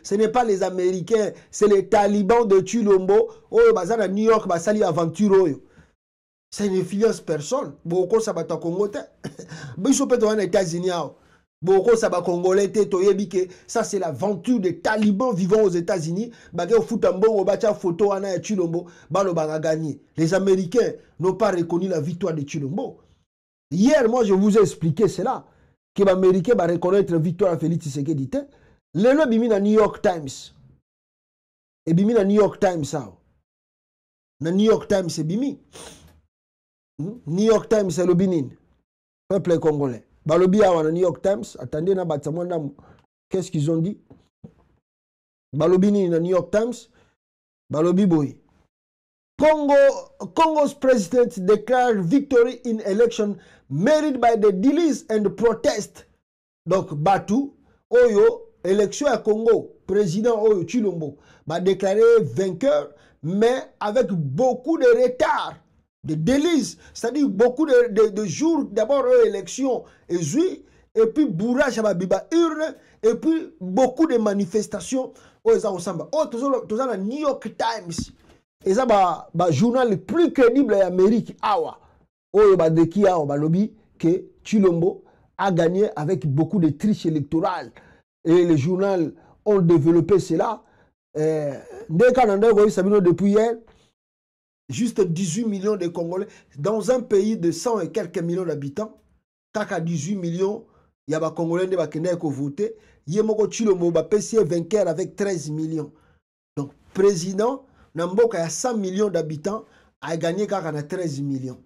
ce n'est pas les Américains, c'est les talibans de Tshilombo. Oh, bazar à New York, basali aventure. Ça n'influence personne. Beaucoup ça va ta Congo. Biso peut aux États-Unis. Beaucoup ça va Congolais. Ça c'est l'aventure des talibans vivant aux États-Unis. Bagé au foutambo, au bacha photo à Tshilombo, balo baga gagné. Les Américains n'ont pas reconnu la victoire de Tshilombo. Hier, moi, je vous ai expliqué cela. Que les Américains vont reconnaître la victoire à Félix Tshisekedi. Le lobby bimi na New York Times. Et bimi na New York Times, ça. Na New York Times, c'est bimi. New York Times, c'est le Binin. Peuple congolais. Ba lobby à New York Times. Attendez, na batsamanda. Qu'est-ce qu'ils ont dit? Ba lobby na New York Times. Ba lobby boy. Congo's president declared victory in election made by the delays and the protest. Donc, Batu, Oyo, élection à Congo, président Oyo Tshilombo, va déclarer vainqueur, mais avec beaucoup de retard, de delays, c'est-à-dire beaucoup de jours, d'abord élection, et puis bourrage à la biba urne, et puis beaucoup de manifestations. Oh, tout ça, New York Times. Et ça, le journal le plus crédible en Amérique, Awa. Lobby, que Tshilombo a gagné avec beaucoup de triches électorales. Et le journal ont développé cela. Depuis hier, juste 18 millions de Congolais, dans un pays de 100 et quelques millions d'habitants, kaka 18 millions, il y a des Congolais qui ont voté. Il y a un vainqueur avec 13 millions. Donc, président, Namboka a 100 millions d'habitants, a gagné kaka 13 millions.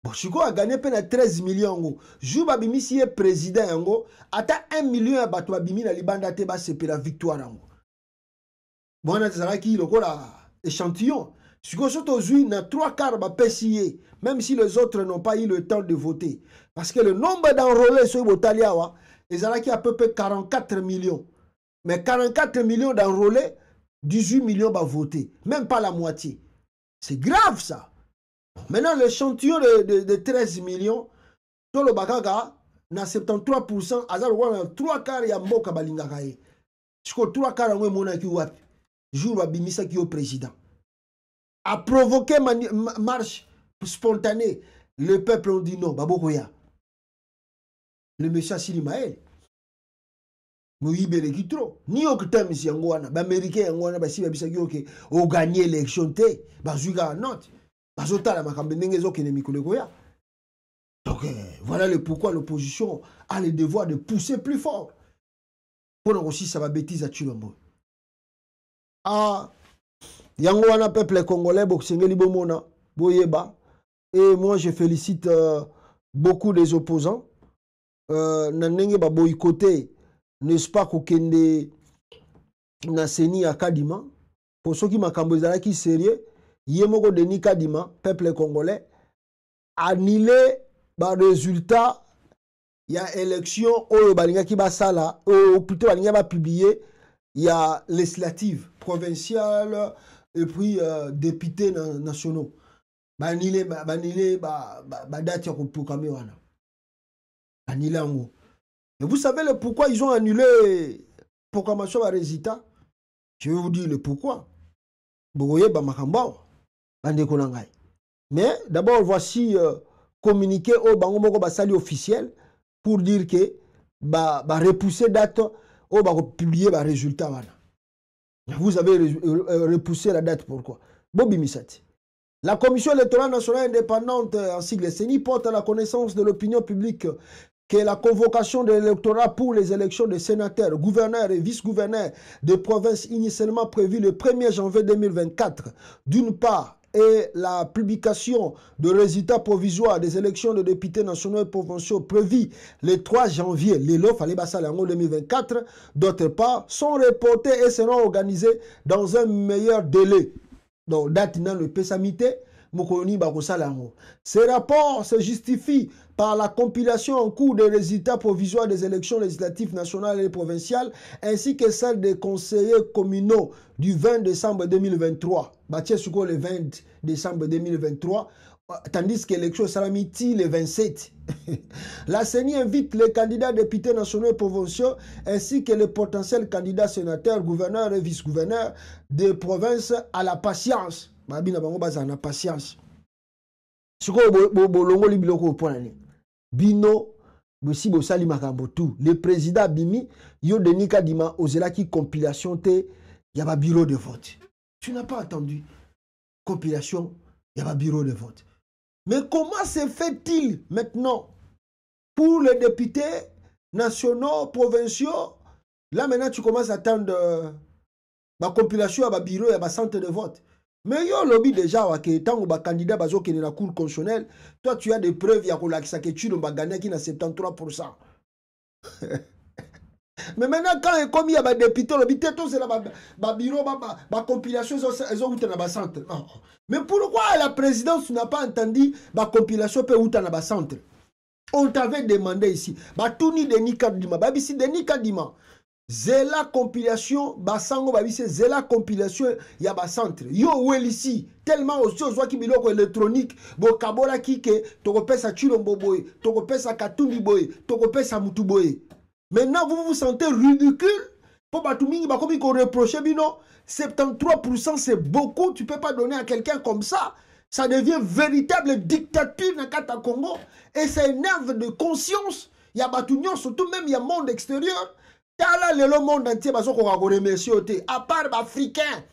Bon, Chiko a gagné peine 13 millions. Juba Bimi si est président, ata 1 million à Batwa Bimi na libanda teba c'est la victoire. Bon, on a des échantillon. Chiko soto zui na 3 quarts ba PCA, même si les autres n'ont pas eu le temps de voter. Parce que le nombre d'enrôlés sur Botaliawa, ils ont à peu près 44 millions. Mais 44 millions d'enrôlés, 18 millions va voter. Même pas la moitié. C'est grave ça. Maintenant, l'échantillon de 13 millions, tout le bagaga, na 73%, azal wana 3 quarts ya mboka balingaka ye. Siko 3 quarts ngwe mona ki wapi. Jour wa bimisa ki au président. A provoqué marche spontanée. Le peuple ont dit non, babokoya. Le monsieur Assili Maël. Moïbe qui trop. Ni oktem si yangwana, ba américain yangwana ba si ba bisa ki o gagner l'élection té, ba zuga note. Donc voilà le pourquoi l'opposition a le devoir de pousser plus fort. Pour aussi ça va bêtise à Chilombo. Ah, Yangwana peuple congolais, Boksengeli Bomona, Boyeba. Et moi je félicite beaucoup des opposants. Nanenge ba boycotté, n'est-ce pas, Kokende Naseni à Kadima. Pour ceux qui m'ont qui sérieux. Yemoko Denis Kadima, peuple congolais, annulé par résultat, il y a élection, au Balinga qui va sala, ou plutôt Balinga va publier, il y a législative, provinciale, et puis députés nationaux. Annulé, date ya programmé wana. Annulé en gros. Et vous savez le pourquoi ils ont annulé programmation à résultat? Je vais vous dire le pourquoi. Bogoye Bamakambao. Mais d'abord, voici communiqué au Bangomoko Basali officiel pour dire que repousser date au publier les résultats. Vous avez repoussé la date, pourquoi? Bobi Misati. La Commission électorale nationale indépendante, en sigle CENI, porte à la connaissance de l'opinion publique que la convocation de l'électorat pour les élections de sénateurs, gouverneurs et vice-gouverneurs des provinces initialement prévues le 1er janvier 2024, d'une part, et la publication de résultats provisoires des élections de députés nationaux et provinciaux prévues le 3 janvier 2024, d'autre part, sont reportés et seront organisés dans un meilleur délai. Donc, date dans le Pessamité, ces rapports se justifient par la compilation en cours des résultats provisoires des élections législatives nationales et provinciales, ainsi que celles des conseillers communaux du 20 décembre 2023. Le 20 décembre 2023, tandis que l'élection sera miti le 27. La CENI invite les candidats députés nationaux et provinciaux, ainsi que les potentiels candidats sénateurs, gouverneurs et vice-gouverneurs des provinces à la patience. Patience. Bino, le président Bimi, yo Denis Kadima, osela qui compilation te, y a un bureau de vote. Tu n'as pas entendu. Compilation, il y a un bureau de vote. Mais comment se fait-il maintenant pour les députés nationaux, provinciaux? Là maintenant tu commences à attendre la compilation, il y a un bureau, il y a un centre de vote. Mais yo lobby déjà que tant que candidat bazo qui est dans la cour constitutionnelle, toi tu as des preuves il y a que tu n'as gagné qui n'a 73%. Mais maintenant quand comme il y a des députés lobby tout c'est la bureau la compilation ils ont dans le centre. Mais pourquoi la présidence n'a pas entendu la compilation peut où dans le centre? On t'avait demandé ici, tout ni Denis Kadima, ici Denis Kadima. Zela compilation, basango babise zela compilation ya bacentre. Yo wel ici tellement aussi aux qui biloko électronique bokabola kike tokopesa chilombo boy, tokopesa katumbi boy, tokopesa mutu boy. Maintenant vous vous sentez ridicule pour batumingi bakomi ko reprocher bino 73% c'est beaucoup, tu peux pas donner à quelqu'un comme ça. Ça devient véritable dictature dans Kata Congo et ça énerve de conscience. Il y a batunyon surtout même il y a monde extérieur. Tala le monde entier bazo ko remercier te à part africain.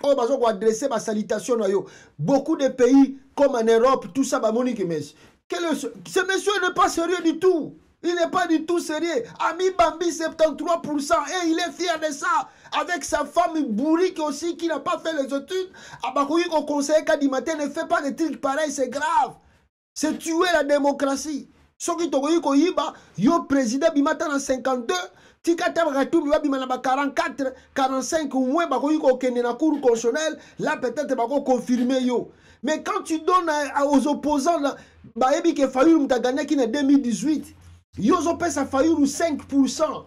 Oh bazo ko adresser ma salutation na yo. Beaucoup de pays comme en Europe tout ça ba monique mes. Ce monsieur n'est pas sérieux du tout. Il n'est pas du tout sérieux. Ami Bambi 73% et il est fier de ça. Avec sa femme bourrique aussi qui n'a pas fait les études. Abakoui au conseil Kadimate ne fait pas des trucs pareils, c'est grave. C'est tuer la démocratie. Ce qui tokoyi ko yiba yo président bimata na 52 tika tabaratou biba bimana ba 44 45 au moins bakoyi ko kende na cour constitutionnelle là peut-être bako confirmer yo. Mais quand tu donnes aux opposants là ba yebi ke Fayoulou mta gagné qui en 2018 yo zo pèse à Fayoulou 5%.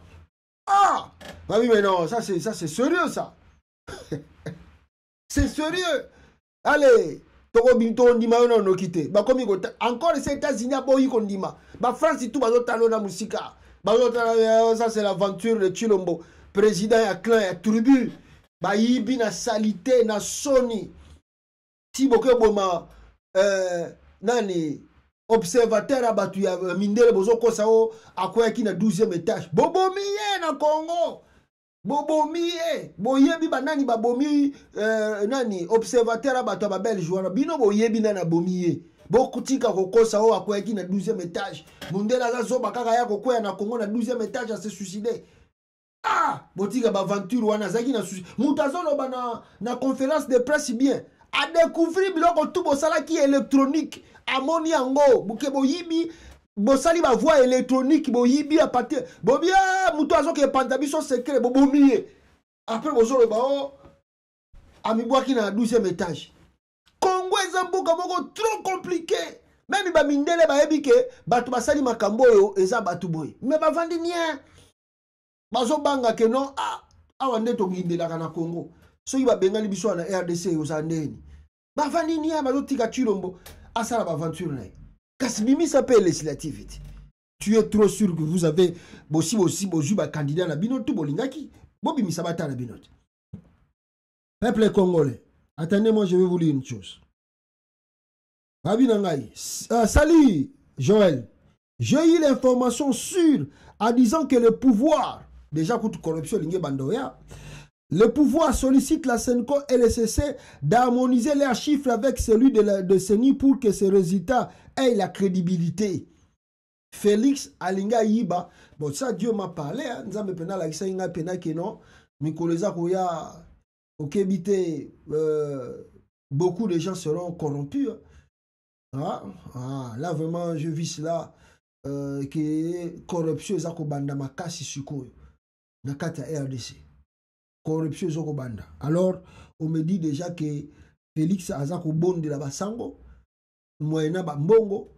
Ah, bah oui mais non, ça c'est sérieux ça. C'est sérieux. Allez toko binto ndima yo no kité ba komi ko encore les États-Unis boyi ko ndima ba France tout bazo talona musika bazo talona ça c'est l'aventure de Chilombo président ya clan ya tribu ba yibi na salité na soni ti boke boma nani observateur abatu ya mindele bozo kosa o akoya ki na 12e étage bobomiye na Congo bobomiye boyebi banani babomi nani observateur abatu ba belge wana bino boyebi na bomiye bokutika kokosa o akoya ki na 12e étage mundela za zoba kaka ya kokoya na Congo na 12e étage a se suicider. Ah botika ba aventure wana zaki na mutazolo bana na conférence de presse bien a découvrir biloko tout bosala ki électronique amoni yango buke boyibi bosali ba voix électronique boyibi a partir bobia muto azoke pantabiso secret bobomiye après bozolo ba o amibwaki na 12e étage. Congo ezambuka moko trop compliqué. Même ba mindele ba ebike batu basali makambo yo eza batu boy mais ba vandi nien bazo banga ke non awa ndeto ngindela na Congo so iba bengali biso na RDC yo sandeni ba vandi nien bazo tika Chilombo asala ba aventure na kasibimi s'appelle législative. Tu es trop sûr que vous avez bossi bozu ba candidat na bino tout bolingaki bobi misabata na bino. Peuple congolais, attendez-moi, je vais vous lire une chose. Salut Joël, j'ai eu l'information sûre en disant que le pouvoir, déjà contre corruption, le pouvoir sollicite la Senco et le CC d'harmoniser leurs chiffres avec celui de CENI pour que ces résultats aient la crédibilité. Félix Alinga Yiba, bon ça Dieu m'a parlé, nzambe pena la kisa inga pena keno, mikoleza koya okebite beaucoup de gens seront corrompus. Là vraiment je vis cela que corruption ezako banda makasi sikoyo na kati ya RDC. Corruption ezako banda. Alors on me dit déjà que Félix azako bonde la basango moyena ba mbongo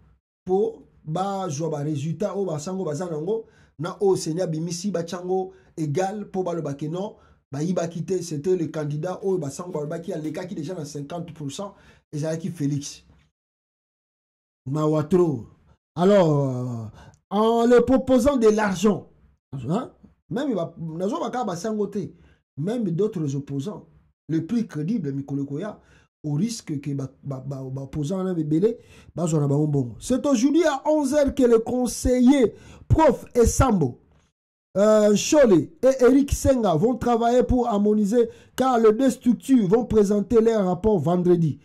pour ba joa ba résultat o basango bazanango na o senya bimisi ba chango égal pour ba le bakeno ba yiba kité c'était le candidat o basango ba qui a les cas qui déjà dans 50% et ça qui Félix Mawatro. Alors en le proposant de l'argent hein? Même même d'autres opposants le plus crédible Mikolokoya au risque que c'est aujourd'hui à 11h que le conseiller prof Essambo Cholé et Eric Senga vont travailler pour harmoniser car les deux structures vont présenter leur rapport vendredi.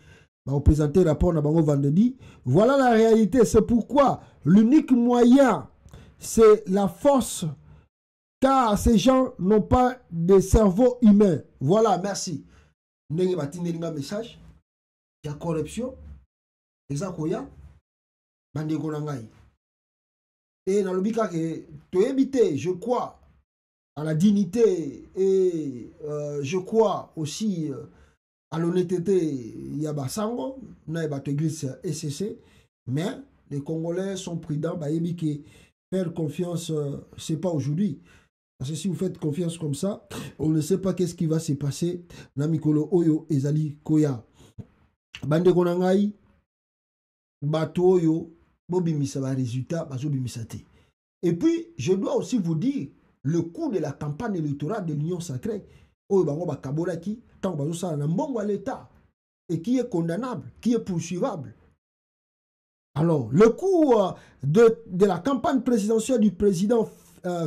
Vont présenter le rapport vendredi. Voilà la réalité. C'est pourquoi l'unique moyen, c'est la force car ces gens n'ont pas de cerveau humain. Voilà, merci. Nous avons un message. Il y a corruption. Exactement. Et dans le bika que tu éviter, je crois à la dignité et je crois aussi à l'honnêteté. Il y a Basango, il y a l'église SCC, mais les Congolais sont prudents. Faire confiance, c'est pas aujourd'hui. Parce que si vous faites confiance comme ça, on ne sait pas qu'est-ce qui va se passer. Namikolo Oyo Ezali Koya. Bande Konangai, Bato Oyo, Bobimisa va résultat, Bazobimisate. Et puis, je dois aussi vous dire, le coût de la campagne électorale de l'Union sacrée, Oyo Bango Bakabolaki, tant Bazo Sala Nambongo à l'État, et qui est condamnable, qui est poursuivable. Alors, le coût de la campagne présidentielle du président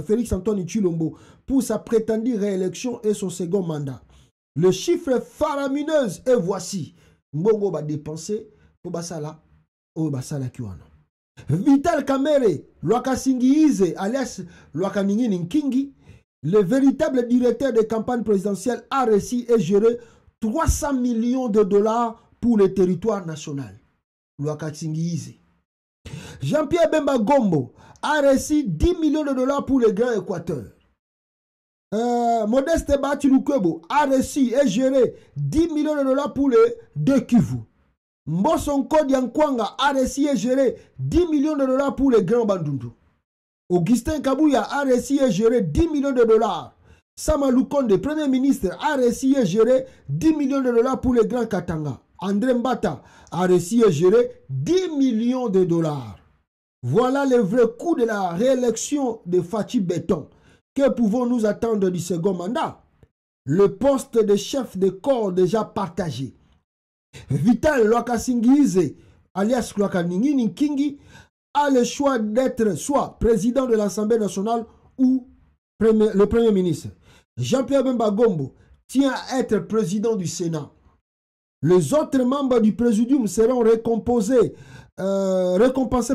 Félix Antoine Tshilombo pour sa prétendue réélection et son second mandat. Le chiffre faramineux et voici. Mbongo va dépenser pour Basala ou Basala Kiwana. Vital Kamere, Lwakasingi Ize, alias Lwakaningini Nkingi, le véritable directeur des campagnes présidentielles, a réussi et géré 300 millions de dollars pour le territoire national. Lwakasingi Ize. Jean-Pierre Bemba Gombo a reçu 10 millions de dollars pour le Grand Équateur. Modeste Batilukwebo a reçu et géré 10 millions de dollars pour les deux Kivu. Mbosonko Diankwanga a reçu et géré 10 millions de dollars pour les Grands Bandundu. Augustin Kabouya a reçu et géré 10 millions de dollars. Sama Lukonde, Premier ministre, a reçu et géré 10 millions de dollars pour les Grands Katanga. André Mbata a reçu et géré 10 millions de dollars. Voilà le vrai coût de la réélection de Fachi Béton. Que pouvons-nous attendre du second mandat? Le poste de chef de corps déjà partagé. Vital Lwakasingi, alias Lwakaningini Nkingi, a le choix d'être soit président de l'Assemblée nationale ou le Premier ministre. Jean-Pierre Bemba Gombo tient à être président du Sénat. Les autres membres du présidium seront récompensés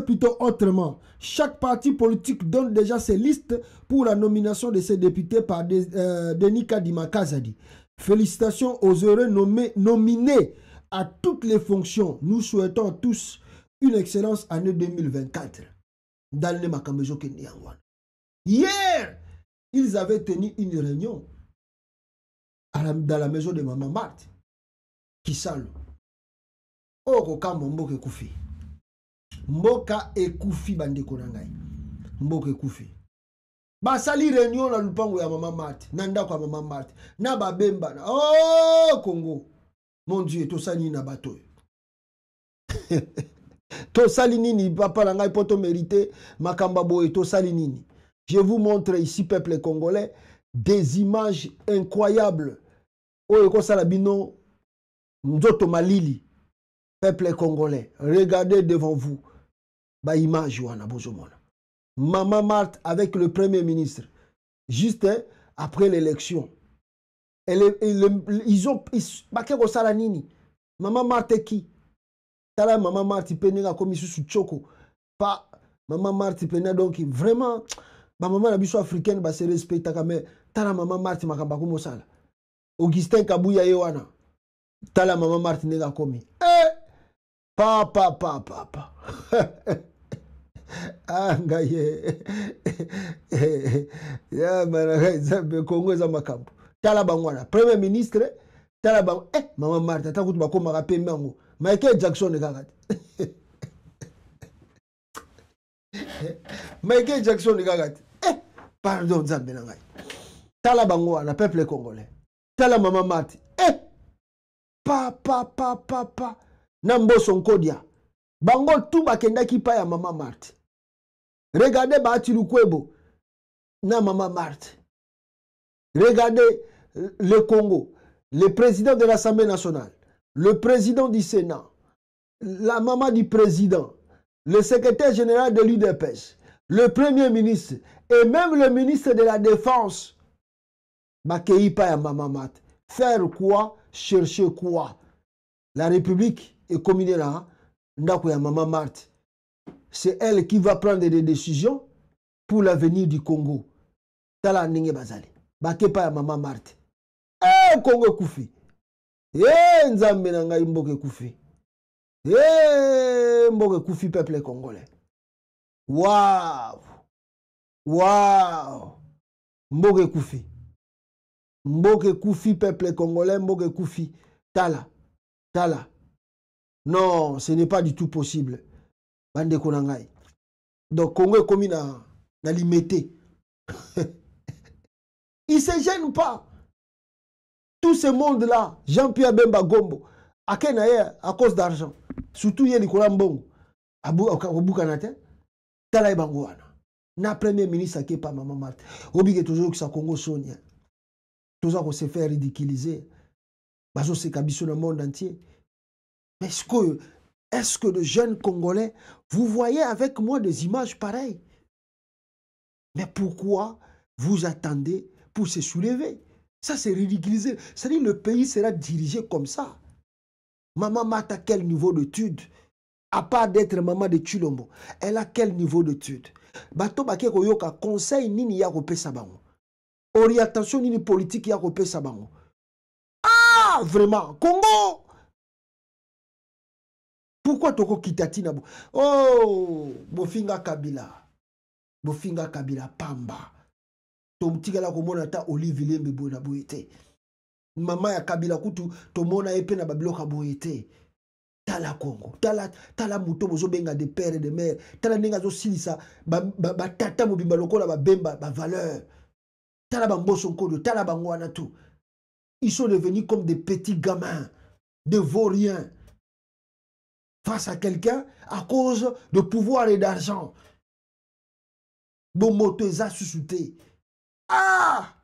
plutôt autrement. Chaque parti politique donne déjà ses listes pour la nomination de ses députés par Denis Kadima Kazadi. Félicitations aux heureux nominés à toutes les fonctions. Nous souhaitons tous une excellente année 2024. Hier, ils avaient tenu une réunion dans la maison de Maman Marthe. Kisalo. Okoka Mboka Koufi. Mboka Ekoufi bandeko nangai. Mboka Koufi. Basali réunion na lupango ya Maman Marthe. Nanda kwa Maman Marthe. Na babemba. Oh Congo. Mon Dieu, to sali na bato. To sali nini papa nangai poto mérité makamba boy to sali nini. Je vous montre ici peuple congolais des images incroyables. Oyo ko sala bino Nzoto Malili, peuple congolais, regardez devant vous. Ba image wana bozomona. Maman Marthe avec le Premier ministre, juste après l'élection. Ils ont bakeko sala nini. Maman Marthe qui? Tala Maman Marthe penenga comme sous choko. Pas Maman Marthe penenga donc vraiment ba maman la biso africaine ba se respecta mais tala Maman Marthe makamba ko mosala. Augustin Kabouya yewana. Tala Maman Marthe nega komi. Papa. Angaye. Ya mara zambe Congo za makambo. Tala bangwana. Premier ministre. Tala bang. Maman Marthe takutu bakoma kapembe ngo. Michael Jackson kakati. Michael Jackson kakati. Pardon zambe nangai. Tala bangwana peuple congolais. Tala Maman Marthe. Papa. Namboso Nkodia. Bango tout bakenda ki pa ya Maman Marthe. Regardez Batilukwebo na Maman Marthe. Regardez le Congo, le président de l'Assemblée nationale, le président du Sénat, la maman du président, le secrétaire général de l'UDPS, le premier ministre et même le ministre de la Défense. Bakei pa ya Maman Marthe. Faire quoi? Chercher quoi? La République est communée là. Ndako ya Maman Marthe. C'est elle qui va prendre des décisions pour l'avenir du Congo. Tala ndenge bazali. Bakepa ya Maman Marthe. Congo Koufi. Nzambe na ngai mboke Koufi. Mboke Koufi peuple congolais. Waouh. Mboke Koufi. Mboke Koufi peuple congolais, Mboke Koufi. Tala. Non, ce n'est pas du tout possible. Bande konangai. Donc Congo est comme na limité. Il ne se gêne pas. Tout ce monde-là, Jean-Pierre Bemba Gombo, à cause d'argent. Surtout il y a Nicolas Mbongo. Au Boukanate. Tala Ebangouana. Na premier ministre qui est pas Maman Marthe. Obligé toujours que ça Congo Sonia. Tout ça qu'on se fait ridiculiser. Bazo c'est Kabiso dans le monde entier. Mais est-ce que de jeunes Congolais, vous voyez avec moi des images pareilles? Mais pourquoi vous attendez pour se soulever? Ça, c'est ridiculisé. C'est-à-dire le pays sera dirigé comme ça. Maman Marthe a quel niveau d'études? À part d'être maman de Chilombo, elle a quel niveau d'études? Bato bake koyoka conseil nini ya kopesa bango? Orientation nini politique ya kopesa bango? Ah, vraiment, Congo! Pourquoi toko kitati na bo? Oh, bofinga Kabila. Bofinga Kabila pamba. Tomtikala komona ta Olive Lembe bona boyete. Mama ya Kabila kutu tomona epe na babiloka boyete. Tala Congo, tala muto bozo benga de père et de mère, tala nenga zo silisa ba tata mobimba lokola ba bemba ba valeur. Tala ba mboso nkodo, tala ba ngwana tout. Ils sont devenus comme des petits gamins, de vauriens face à quelqu'un à cause de pouvoir et d'argent. Bon moto eza susute. Ah!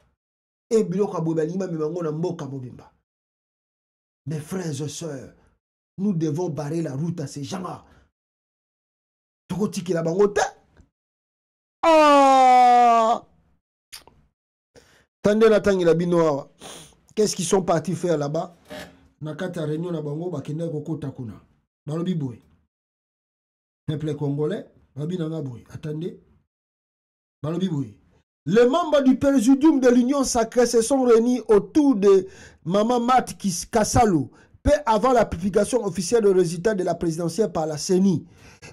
Et biloka bobalima memango na mboka mobimba. Mes frères et sœurs, nous devons barrer la route à ces gens-là. Ah! Tande na tangi la binoa. Qu'est-ce qu'ils sont partis faire là-bas? Nakata réunion na bango bakende kokota kuna. Balobi boy. Peuple congolais, babi nanga boy. Attendez. Balobi boy. Les membres du présidium de l'Union sacrée se sont réunis autour de Maman Marthe Kassalou, peu avant la publication officielle des résultats de la présidentielle par la CENI.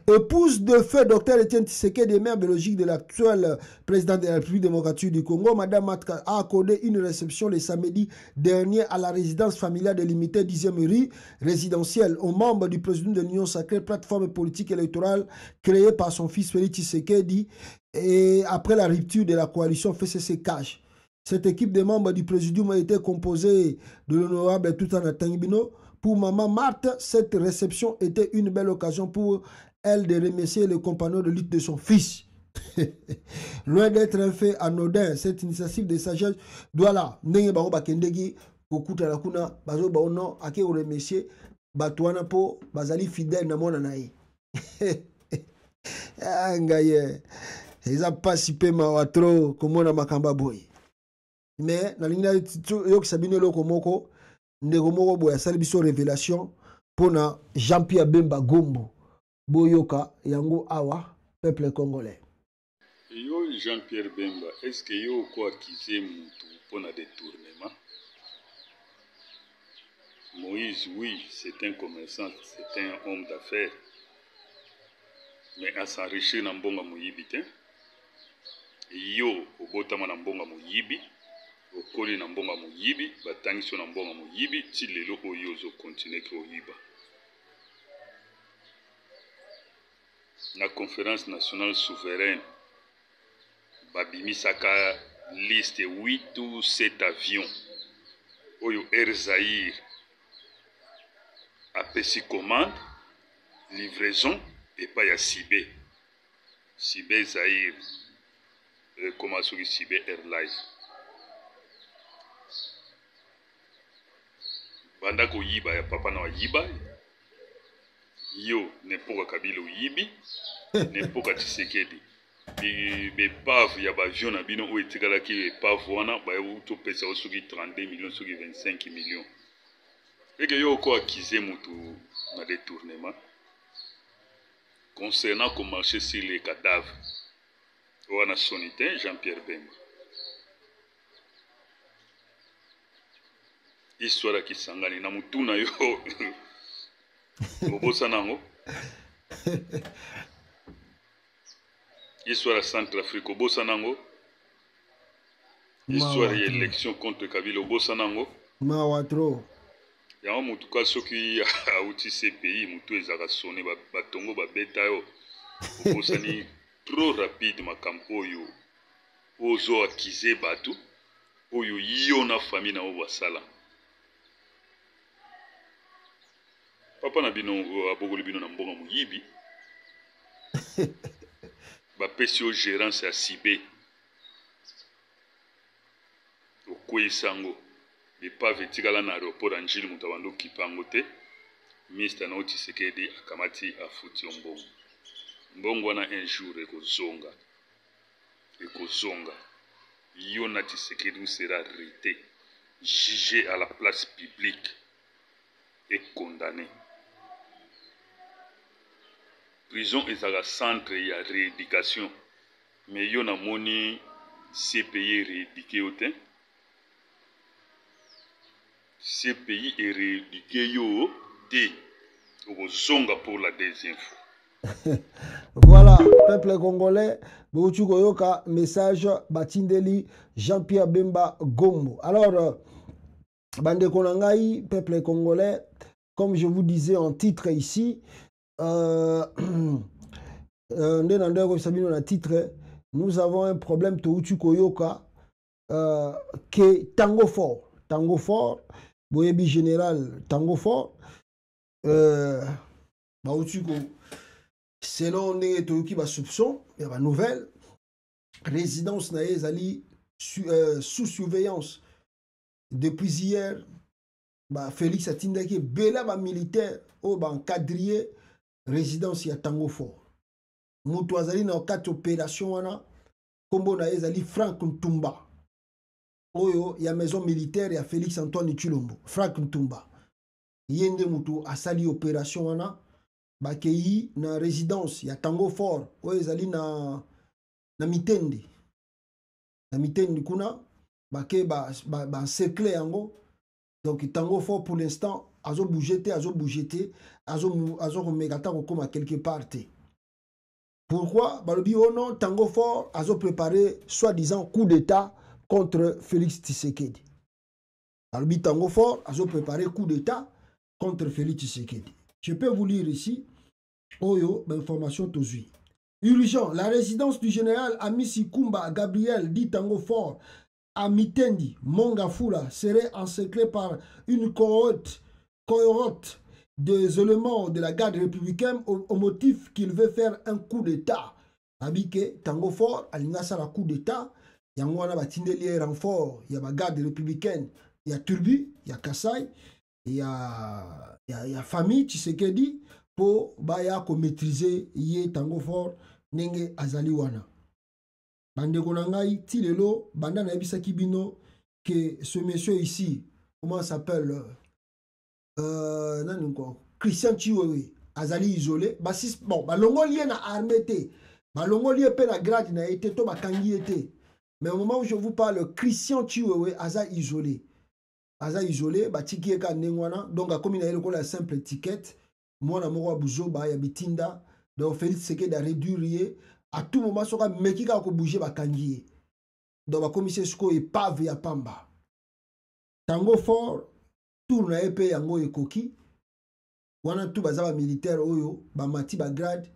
Épouse de feu Dr Etienne Tshisekedi, mère biologique de l'actuel président de la République démocratique du Congo, Madame Marthe a accordé une réception le samedi dernier à la résidence familiale de l'imité 10e rue résidentielle aux membres du président de l'Union sacrée, plateforme politique électorale créée par son fils Félix Tshisekedi et après la rupture de la coalition FCC-CAJ. Cette équipe de membres du présidium a été composée de l'honorable Toutana Tangibino. Pour Maman Marthe, cette réception était une belle occasion pour elle de remercier les compagnons de lutte de son fils. Loin d'être un fait anodin, cette initiative de sagesse doit là, n'ayez pas bakendegi, beaucoup de la kuna, bazo baono, ake remercier, batouana po, bazali fidèle na mona nae. Ngaye, ils ont pas si peu mawatro, comme on a makamba boy. Mais, na lingna yok sabine loko moko, ndeko moko boya sali biso révélation pour na Jean-Pierre Bemba Gombo. Boyoka yango awa peuple congolais. Yo Jean-Pierre Bemba, est-ce que yo ko accusé mutu pour na détournement? Moïse, oui, c'est un commerçant, c'est un homme d'affaires. Mais à s'enrichir na mbonga moyibi te. Yo obotama na mbonga moyibi, okoli na mbonga moyibi, batangiso na mbonga moyibi, ti lelo oyo zo continuer ko yiba. La conférence nationale souveraine babimisaka liste 8 ou 7 avions oyo Air Zaïre apesi commande livraison et pas ya Sibé Zaïre comment sur Sibé Airlines banda ko yiba ya papa na yiba yo n'importe Kabila yibi n'importe Tshisekedi be pave ya ba avion na bino o etikala ki pave wana ba to pesa o suki 32 millions suki 25 millions et que yo ko acquise mutu na détournement concernant qu'on marcher sur les cadavres wana sonité Jean-Pierre Bemba histoire ki sangani na mutuna yo obosa nango histoire à Centrafrique obosa nango histoire ya élection contre Kabila obosa nango mawatro ya mutu ka soki auti CPI mutu ezaka sonné batongo babeta yo obosa ni trop rapide makambo oyo ozo accuser batu oyo yo na famille na obasala papa na bino abogoli bino na mbonga moyibi bapesi yo gérance ya Sibé okweisango bepave etikala na aéroport ya Njili moto abanda okipango te ministre na Tshisekedi akamati afuti yo mbongo wana un jour ekozonga ekozonga. Yo na Tshisekedi sera arrêté, jugé à la place publique et condamné. Prison est un centre de rééducation. Mais yo na moni CPI rééduqué au temps. CPI est rééduqué yo té. Zonga pour la deuxième fois. Voilà, peuple congolais, Bouchu Koyoka, message Batindeli, Jean-Pierre Bemba Gombo. Alors, Bande Konangai, peuple congolais, comme je vous disais en titre ici, nous avons un problème Touchu Koyoka, que Tango Fort, Boyebi Général Tango Fort, selon les Toyoki soupçon, il y a une nouvelle résidence naïzali sous surveillance depuis hier. Félix Atindaki bela militaire au cadrier résidence ya Tango Fort. Mutu azali na 4 opérations wana kombo naïzali Frank Ntumba. Oyo ya maison militaire ya Félix Antoine Tshilombo. Frank Ntumba. Yende mutu asali opération wana bakei na résidence ya Tango Fort oyo ezali na Mitende. Na Mitende kuna bake ba cercle yango. Donc Tango Fort pour l'instant azo bougé azo komekata kokoma quelque part. Pourquoi balobi ono Tango Fort azo préparé soi-disant coup d'état contre Félix Tshisekedi. Balobi Tango Fort azo préparé coup d'état contre Félix Tshisekedi. Je peux vous lire ici. Oyo, information tozui. Urgent, la résidence du général Amisi Kumba Gabriel dit Tango Fort à Mitendi, Mongafula serait encerclée par une cohorte des éléments de la garde républicaine au motif qu'il veut faire un coup d'état. Abike Tango Fort, alingasa la coup d'état, yangwana batindeli renfort, y a la garde républicaine, y a Turbi, y a Kassai, y a famille Tshisekedi pour baya ko maîtriser yé Tango Fort nenge azali wana. Bande konangai tilelo banda na yebisa kibino que ce monsieur ici, comment s'appelle Christian Chiwewe azali isolé basis bon balongo lié na armée té balongo lié pe na grade na été to bakangi été mais au moment où je vous parle Christian Chiwewe aza isolé batiki eka ndengwana donc comme il a eu la simple étiquette moi na moko buzo ba ya bitinda donc Félix Tshisekedi a réduire à tout moment soka mekika ko bouger bakangi donc ba commissaire sko epave ya pamba Tango Fort tourne epé yango ekoki wana tout bazaba militaire oyo ba mati ba grade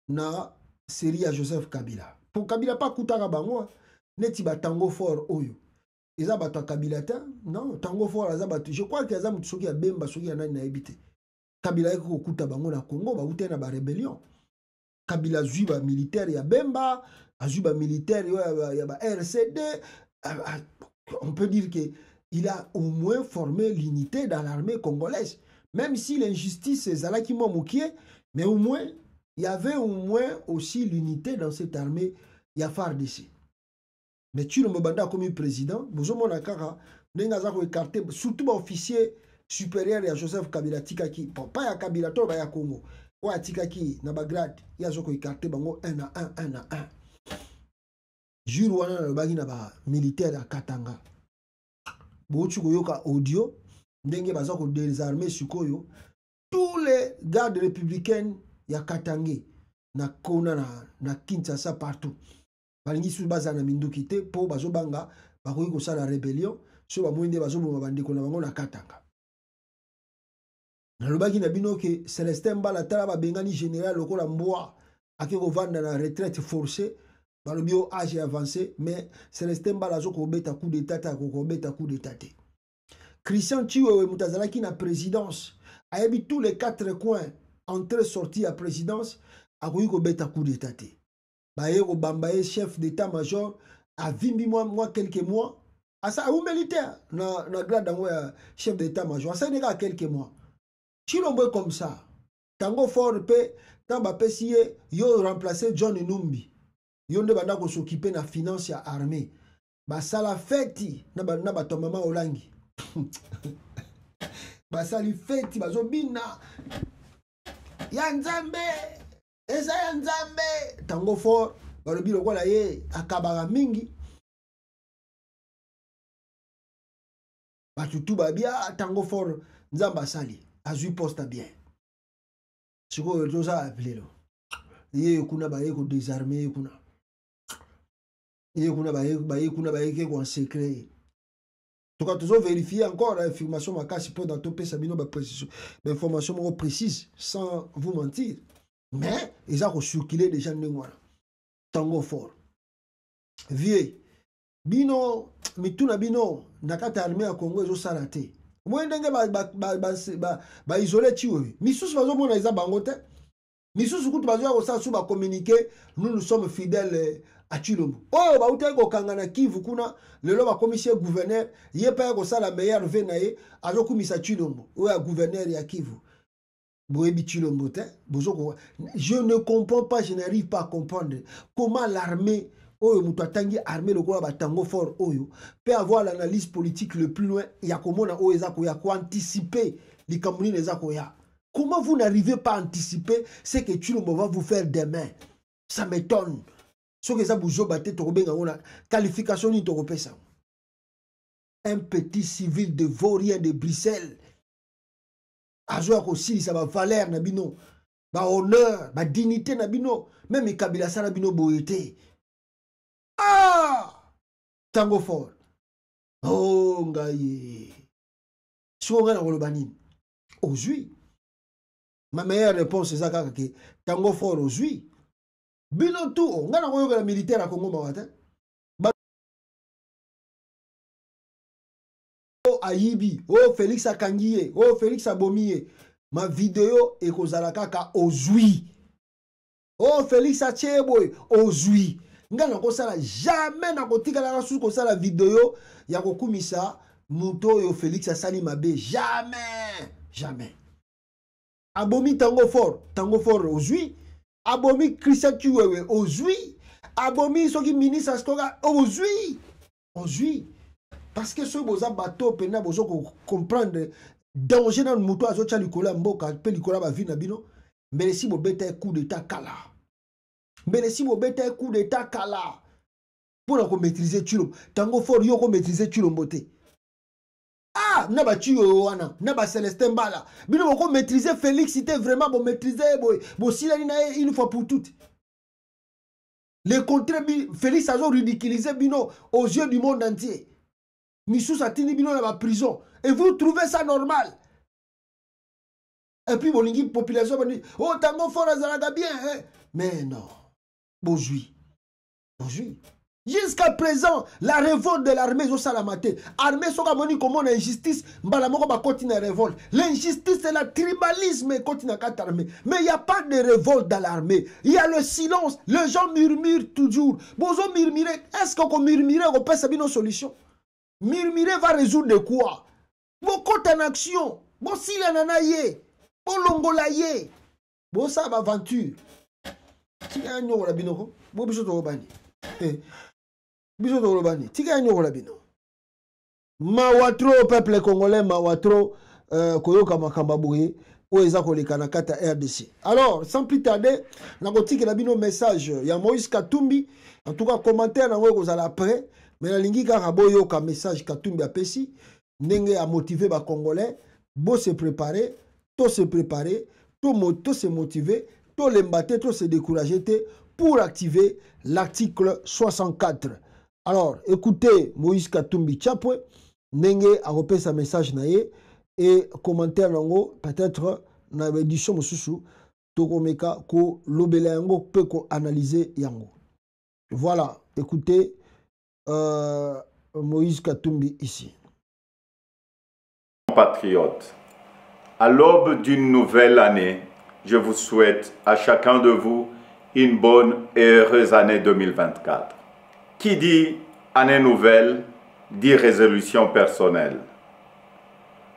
na série ya Joseph Kabila pour Kabila pas kutaka bango neti ba Tango Fort oyo eza bato Kabila ta non Tango Fort aza bato je crois que aza mutu soki ya Bemba soki ya nani na ebité Kabila eko kuta bango na Congo ba ute na ba rébellion Kabila zui ba militaire ya Bemba azui ba militaire ya ba RCD on peut dire que il a au moins formé l'unité dans l'armée congolaise même si l'injustice est zalaki momokie mais au moins il y avait au moins aussi l'unité dans cette armée ya FARDC. Mais tu le banda comme président, vous mona kaka nenga ko écarté surtout officier supérieur ya Joseph Kabila tikaki bon pas ya Kabila to ba ya Congo wa tikaki na ba grade ya zoko écarté bango 1 à 1 jour wana le bagi na ba militaire à Katanga bochu koyoka audio ndenge baza ko désarmer sukoyo tous les gardes républicains ya Katangé na Kona na Kinshasa partout balingi su baza na minduki te po bazobanga bakoki kosala rébellion so bamoinde bazoboma bandeko na bango na Katanga nalobaki na bino ke Celestin Mbala tala babengani général lokola Mboa ake kovanda na retraite forcée balobi o âge avancé mais Celestin Mbala zo kobeta coup d'état ta kobeta coup d'état te Christian Chiwewe mutazalaki na présidence ayebi tous les 4 coins entrée sortie à présidence akoki kobeta coup d'état te baye ko bambaye chef d'état-major a vimbi moi quelques mois asa ou militaire na grade dango ya chef d'état-major asa neka quelques mois Tshilombo comme ça Tango Fort pe tamba pesiye yo remplacer John Numbi yo nde banda ko s'occuper na finance ya armée basala feti na bato mama olangi basali feti bazobina ya nzambe eza ya nzambe tango fort balobi lokola ye akabaka mingi batutu babia tango fort nzambe asali azwi poste bien sikoyo tozala lelo ye kuna baye ko désarmer ye kuna baye kuna baye ko en secret tout cas toujours vérifier encore l'information makasi pour dans topé sabino ba précision information précise sans vous mentir mais ils ont circulé déjà ndengwana tango fort vieux bino mituna bino nakata armée ya Congo ezo salate mwendenge ba isoler tiwe misusu bazo mona eza bango te misusu kutu bazo ko sa su ba communiquer nous sommes fidèles à Chilombo oh ba uta ko kangana Kivu kuna lelo ba commissaire gouverneur ye pa ko sala meilleur venaye azo kumisa Chilombo o ya gouverneur ya Kivu boyebi Chilombo te bozoko je ne comprends pas, je n'arrive pas à comprendre comment l'armée oyo mutu atangi armée lokola batango fort oyo peut avoir l'analyse politique le plus loin ya komona oyo eza ko ya ko anticiper likambo nini eza ko ya. Comment vous n'arrivez pas à anticiper ce que Chilombo va vous faire demain? Ça m'étonne. Ce que ça vous batte qualification ni ça. Un petit civil de vaurien de Bruxelles. Azoa aussi ça va valeur nabino, ba honneur, ba dignité nabino, même les kabila sa nabino boyete. Ah! Tango fort. Oh ngaye. Soga na kolobani. Aujourd'hui ma meilleure réponse c'est ça que tango fort aujourd'hui bino tout ngana ko yoka militaire à Congo mawata ba o ayibi o Félix akangiye o Félix abomiye ma vidéo e kozala kaka aujourd'hui o Félix acheboy aujourd'hui ngana ko sala jamais na kotika la sous ko sala vidéo ya kokumisa muto yo Félix asali mabe jamais abomi tango fort aujourd'hui abomi Christian Chiwewe aujourd'hui abomi soki ministre askoka aujourd'hui parce que ce boza bateau pena bozo comprendre danger na muto azo cha likola mboka pe likola ba vie na bino mais si bo beta coup d'état kala pour ko maîtriser Chilombo tango fort yo ko maîtriser Chilombo te. Ah, naba Chiyo wana, naba Célestin Bala. Bino boko maîtriser Félix, c'était vraiment bon maîtriser bon sila ni une fois pour toutes. Les contrats Félix a ridiculisé bino aux yeux du monde entier. Missou Satini bino dans la prison. Et vous trouvez ça normal? Et puis bon population va dire oh tango fort azalaga bien hein? Mais non. Bonjour. Jusqu'à présent, la révolte de l'armée au Salamate. Armée soka moni comme on a injustice, mbalamoko ba continue révolte. L'injustice c'est le tribalisme continue à armée. Mais il n'y a pas de révolte dans l'armée. Il y a le silence. Les gens murmurent toujours. Bozo murmurer. Est-ce qu'on murmurer on peut savoir nos solutions? Murmurer va résoudre quoi? Bon compte en action. Bon s'il en a yé. Bon longolaye. Bon ça va aventure. Si y a un nom la binoko. Bon biso to bani. Biso to lobani tika nyo la bino mawatro peuple congolais mawatro koyoka makamba boye o eza koleka na kata RDC. Alors sans plus tarder na kotika la bino message ya Moïse Katumbi en tout cas commentaire na ngoko za après mais na lingi ka boyoka message Katumbi apesi ndenge a motiver ba congolais bo se préparer to se motiver to lembate to se décourager pour activer l'article 64. Alors, écoutez Moïse Katumbi Chapwe, Nenge a repéré sa message naé et commentaire nango peut-être na édition mususu tokomeka ko lobela yango peut ko analyser yango. Voilà, écoutez Moïse Katumbi ici. Compatriotes, à l'aube d'une nouvelle année, je vous souhaite à chacun de vous une bonne et heureuse année 2024. Qui dit année nouvelle, dit résolution personnelle.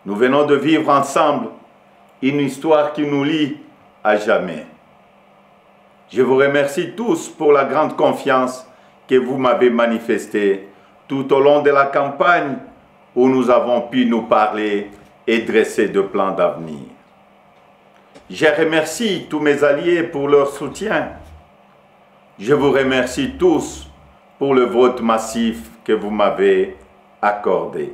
Nous venons de vivre ensemble une histoire qui nous lie à jamais. Je vous remercie tous pour la grande confiance que vous m'avez manifestée tout au long de la campagne où nous avons pu nous parler et dresser de plans d'avenir. Je remercie tous mes alliés pour leur soutien. Je vous remercie tous pour le vote massif que vous m'avez accordé.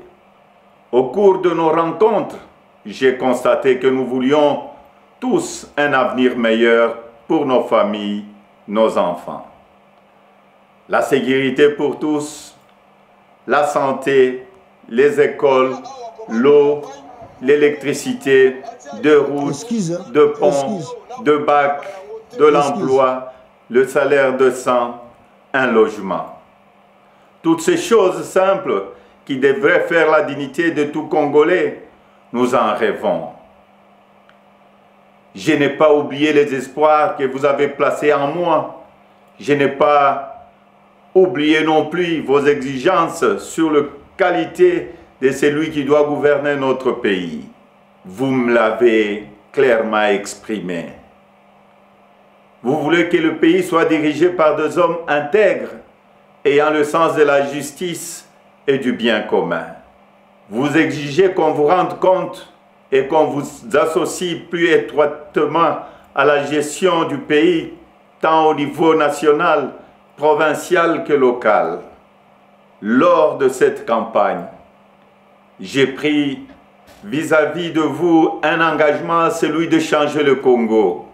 Au cours de nos rencontres, j'ai constaté que nous voulions tous un avenir meilleur pour nos familles, nos enfants. La sécurité pour tous, la santé, les écoles, l'eau, l'électricité, de routes, de ponts, de bacs, de l'emploi, le salaire de sang, un logement. Toutes ces choses simples qui devraient faire la dignité de tout Congolais, nous en rêvons. Je n'ai pas oublié les espoirs que vous avez placés en moi. Je n'ai pas oublié non plus vos exigences sur la qualité de celui qui doit gouverner notre pays. Vous me l'avez clairement exprimé. Vous voulez que le pays soit dirigé par des hommes intègres, ayant le sens de la justice et du bien commun. Vous exigez qu'on vous rende compte et qu'on vous associe plus étroitement à la gestion du pays, tant au niveau national, provincial que local. Lors de cette campagne, j'ai pris vis-à-vis de vous un engagement, celui de changer le Congo.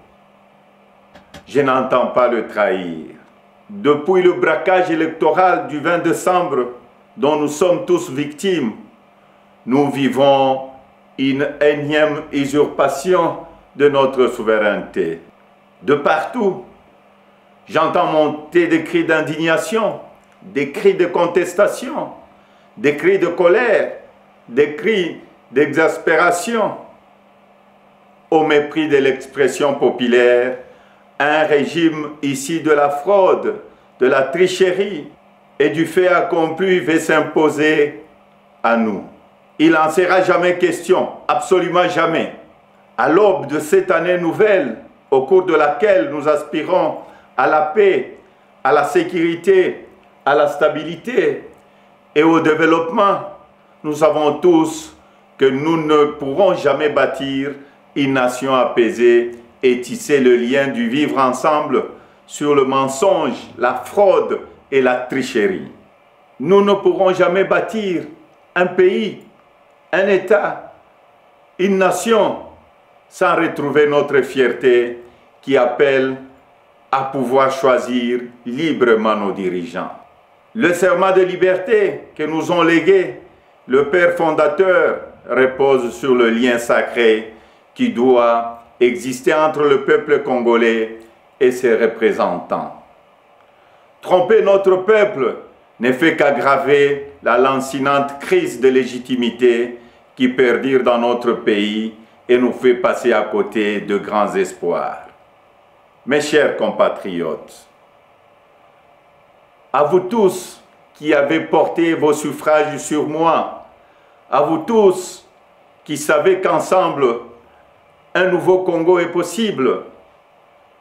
Je n'entends pas le trahir. Depuis le braquage électoral du 20 décembre, dont nous sommes tous victimes, nous vivons une énième usurpation de notre souveraineté. De partout, j'entends monter des cris d'indignation, des cris de contestation, des cris de colère, des cris d'exaspération. Au mépris de l'expression populaire, un régime issu de la fraude, de la tricherie et du fait accompli veut s'imposer à nous. Il n'en sera jamais question, absolument jamais. À l'aube de cette année nouvelle, au cours de laquelle nous aspirons à la paix, à la sécurité, à la stabilité et au développement, nous savons tous que nous ne pourrons jamais bâtir une nation apaisée et tisser le lien du vivre ensemble sur le mensonge, la fraude et la tricherie. Nous ne pourrons jamais bâtir un pays, un État, une nation sans retrouver notre fierté qui appelle à pouvoir choisir librement nos dirigeants. Le serment de liberté que nous ont légué le Père fondateur repose sur le lien sacré qui doit exister entre le peuple congolais et ses représentants. Tromper notre peuple ne fait qu'aggraver la lancinante crise de légitimité qui perdure dans notre pays et nous fait passer à côté de grands espoirs. Mes chers compatriotes, à vous tous qui avez porté vos suffrages sur moi, à vous tous qui savez qu'ensemble, un nouveau Congo est possible,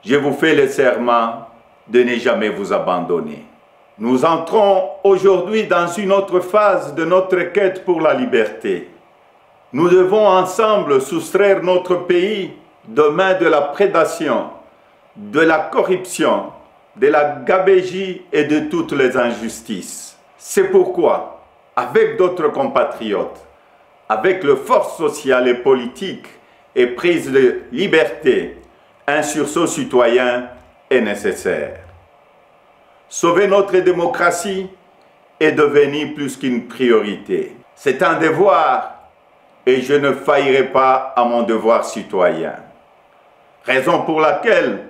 je vous fais le serment de ne jamais vous abandonner. Nous entrons aujourd'hui dans une autre phase de notre quête pour la liberté. Nous devons ensemble soustraire notre pays des mains de la prédation, de la corruption, de la gabegie et de toutes les injustices. C'est pourquoi, avec d'autres compatriotes, avec les forces sociales et politiques et prise de liberté, un sursaut citoyen est nécessaire. Sauver notre démocratie est devenu plus qu'une priorité. C'est un devoir et je ne faillirai pas à mon devoir citoyen. Raison pour laquelle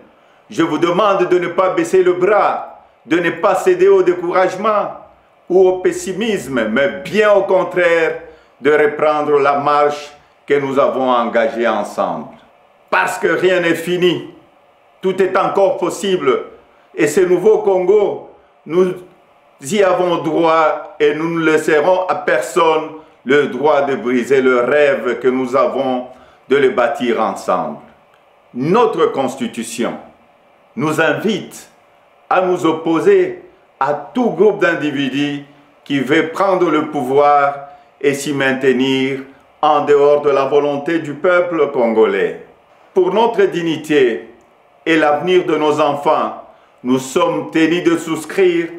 je vous demande de ne pas baisser le bras, de ne pas céder au découragement ou au pessimisme, mais bien au contraire, de reprendre la marche que nous avons engagée ensemble. Parce que rien n'est fini, tout est encore possible. Et ce nouveau Congo, nous y avons droit et nous ne laisserons à personne le droit de briser le rêve que nous avons de le bâtir ensemble. Notre Constitution nous invite à nous opposer à tout groupe d'individus qui veut prendre le pouvoir et s'y maintenir en dehors de la volonté du peuple congolais. Pour notre dignité et l'avenir de nos enfants, nous sommes tenus de souscrire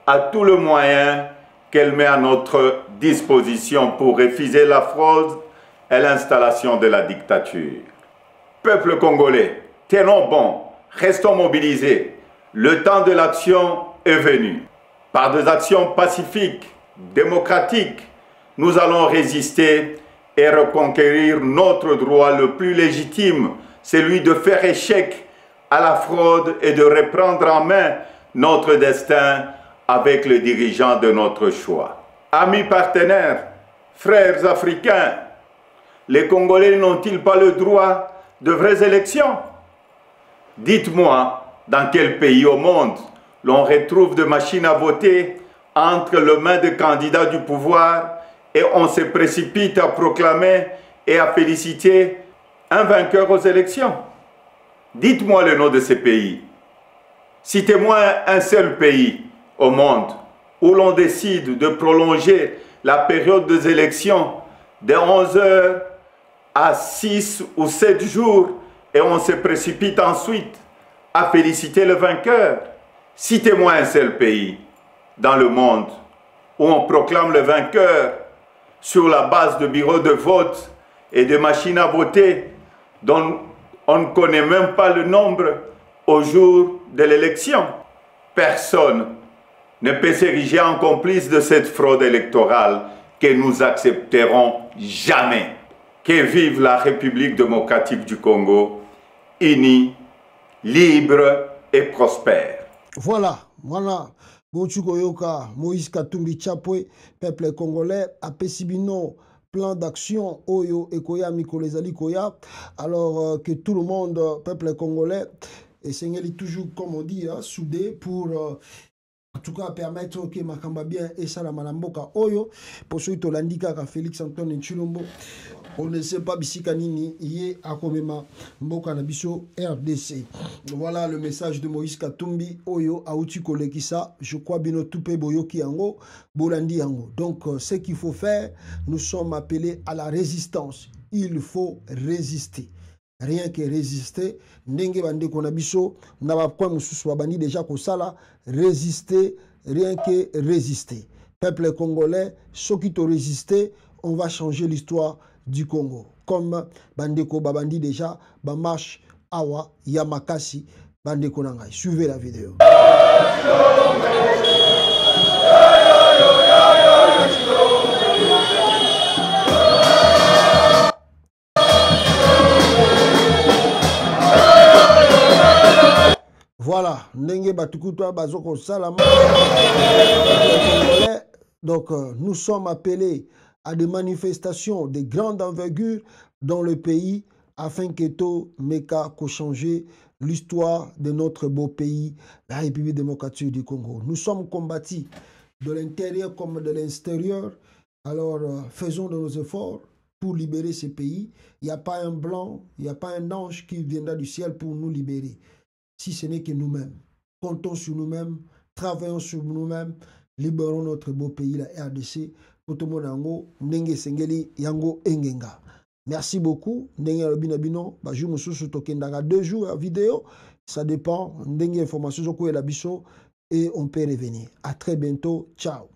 à tout le moyen qu'elle met à notre disposition pour refuser la fraude et l'installation de la dictature. Peuple congolais, tenons bon, restons mobilisés. Le temps de l'action est venu. Par des actions pacifiques, démocratiques, nous allons résister et reconquérir notre droit le plus légitime, celui de faire échec à la fraude et de reprendre en main notre destin avec les dirigeants de notre choix. Amis partenaires, frères africains, les Congolais n'ont-ils pas le droit de vraies élections? Dites-moi, dans quel pays au monde l'on retrouve des machines à voter entre les mains des candidats du pouvoir et on se précipite à proclamer et à féliciter un vainqueur aux élections? Dites-moi le nom de ces pays. Citez-moi un seul pays au monde où l'on décide de prolonger la période des élections de 11 heures à 6 ou 7 jours et on se précipite ensuite à féliciter le vainqueur. Citez-moi un seul pays dans le monde où on proclame le vainqueur sur la base de bureaux de vote et de machines à voter dont on ne connaît même pas le nombre au jour de l'élection. Personne ne peut s'ériger en complice de cette fraude électorale que nous accepterons jamais. Que vive la République démocratique du Congo, unie, libre et prospère. Voilà, voilà. Bochukoyoka, Moïse Katumbi Chapwe, peuple congolais, Apesibino, plan d'action, Oyo, Ekoya, Mikolezali Koya. Alors que tout le monde, peuple congolais, et Seigneur toujours, comme on dit, hein, soudé pour en tout cas permettre que Makamba bien et ça la Malamboka Oyo, pour ceux qui ont l'indiqué à Félix Antoine Nchilombo. On ne sait pas bisika nini yé akomema mboka na biso RDC. Voilà le message de Moïse Katumbi Oyo Aouti Kolekisa. Je crois bino tupe boyoki yango bolandi yango. Donc ce qu'il faut faire, nous sommes appelés à la résistance. Il faut résister. Rien que résister. Ndenge bande kona biso na ba point mususu bandi déjà ko sala résister, rien que résister. Peuple congolais, ceux qui t'ont résisté, on va changer l'histoire du Congo. Comme Bandeko Babandi déjà, Bamarche Awa Yamakasi Bandeko Nangai. Suivez la vidéo. Voilà, Ndenge Batukuta Bazoko Salama. Donc, nous sommes appelés à des manifestations de grande envergure dans le pays afin que tout Meka qu'on changer l'histoire de notre beau pays, la République démocratique du Congo. Nous sommes combattus de l'intérieur comme de l'extérieur. Alors, faisons de nos efforts pour libérer ce pays. Il n'y a pas un blanc, il n'y a pas un ange qui viendra du ciel pour nous libérer. Si ce n'est que nous-mêmes. Comptons sur nous-mêmes, travaillons sur nous-mêmes, libérons notre beau pays, la RDC. Ndenge Sengeli Yango Engenga. Merci beaucoup. Ndenge Robinabino, Bajou Moussou Tokendara 2 jours à vidéo. Ça dépend. Ndenge information et on peut revenir. À très bientôt. Ciao.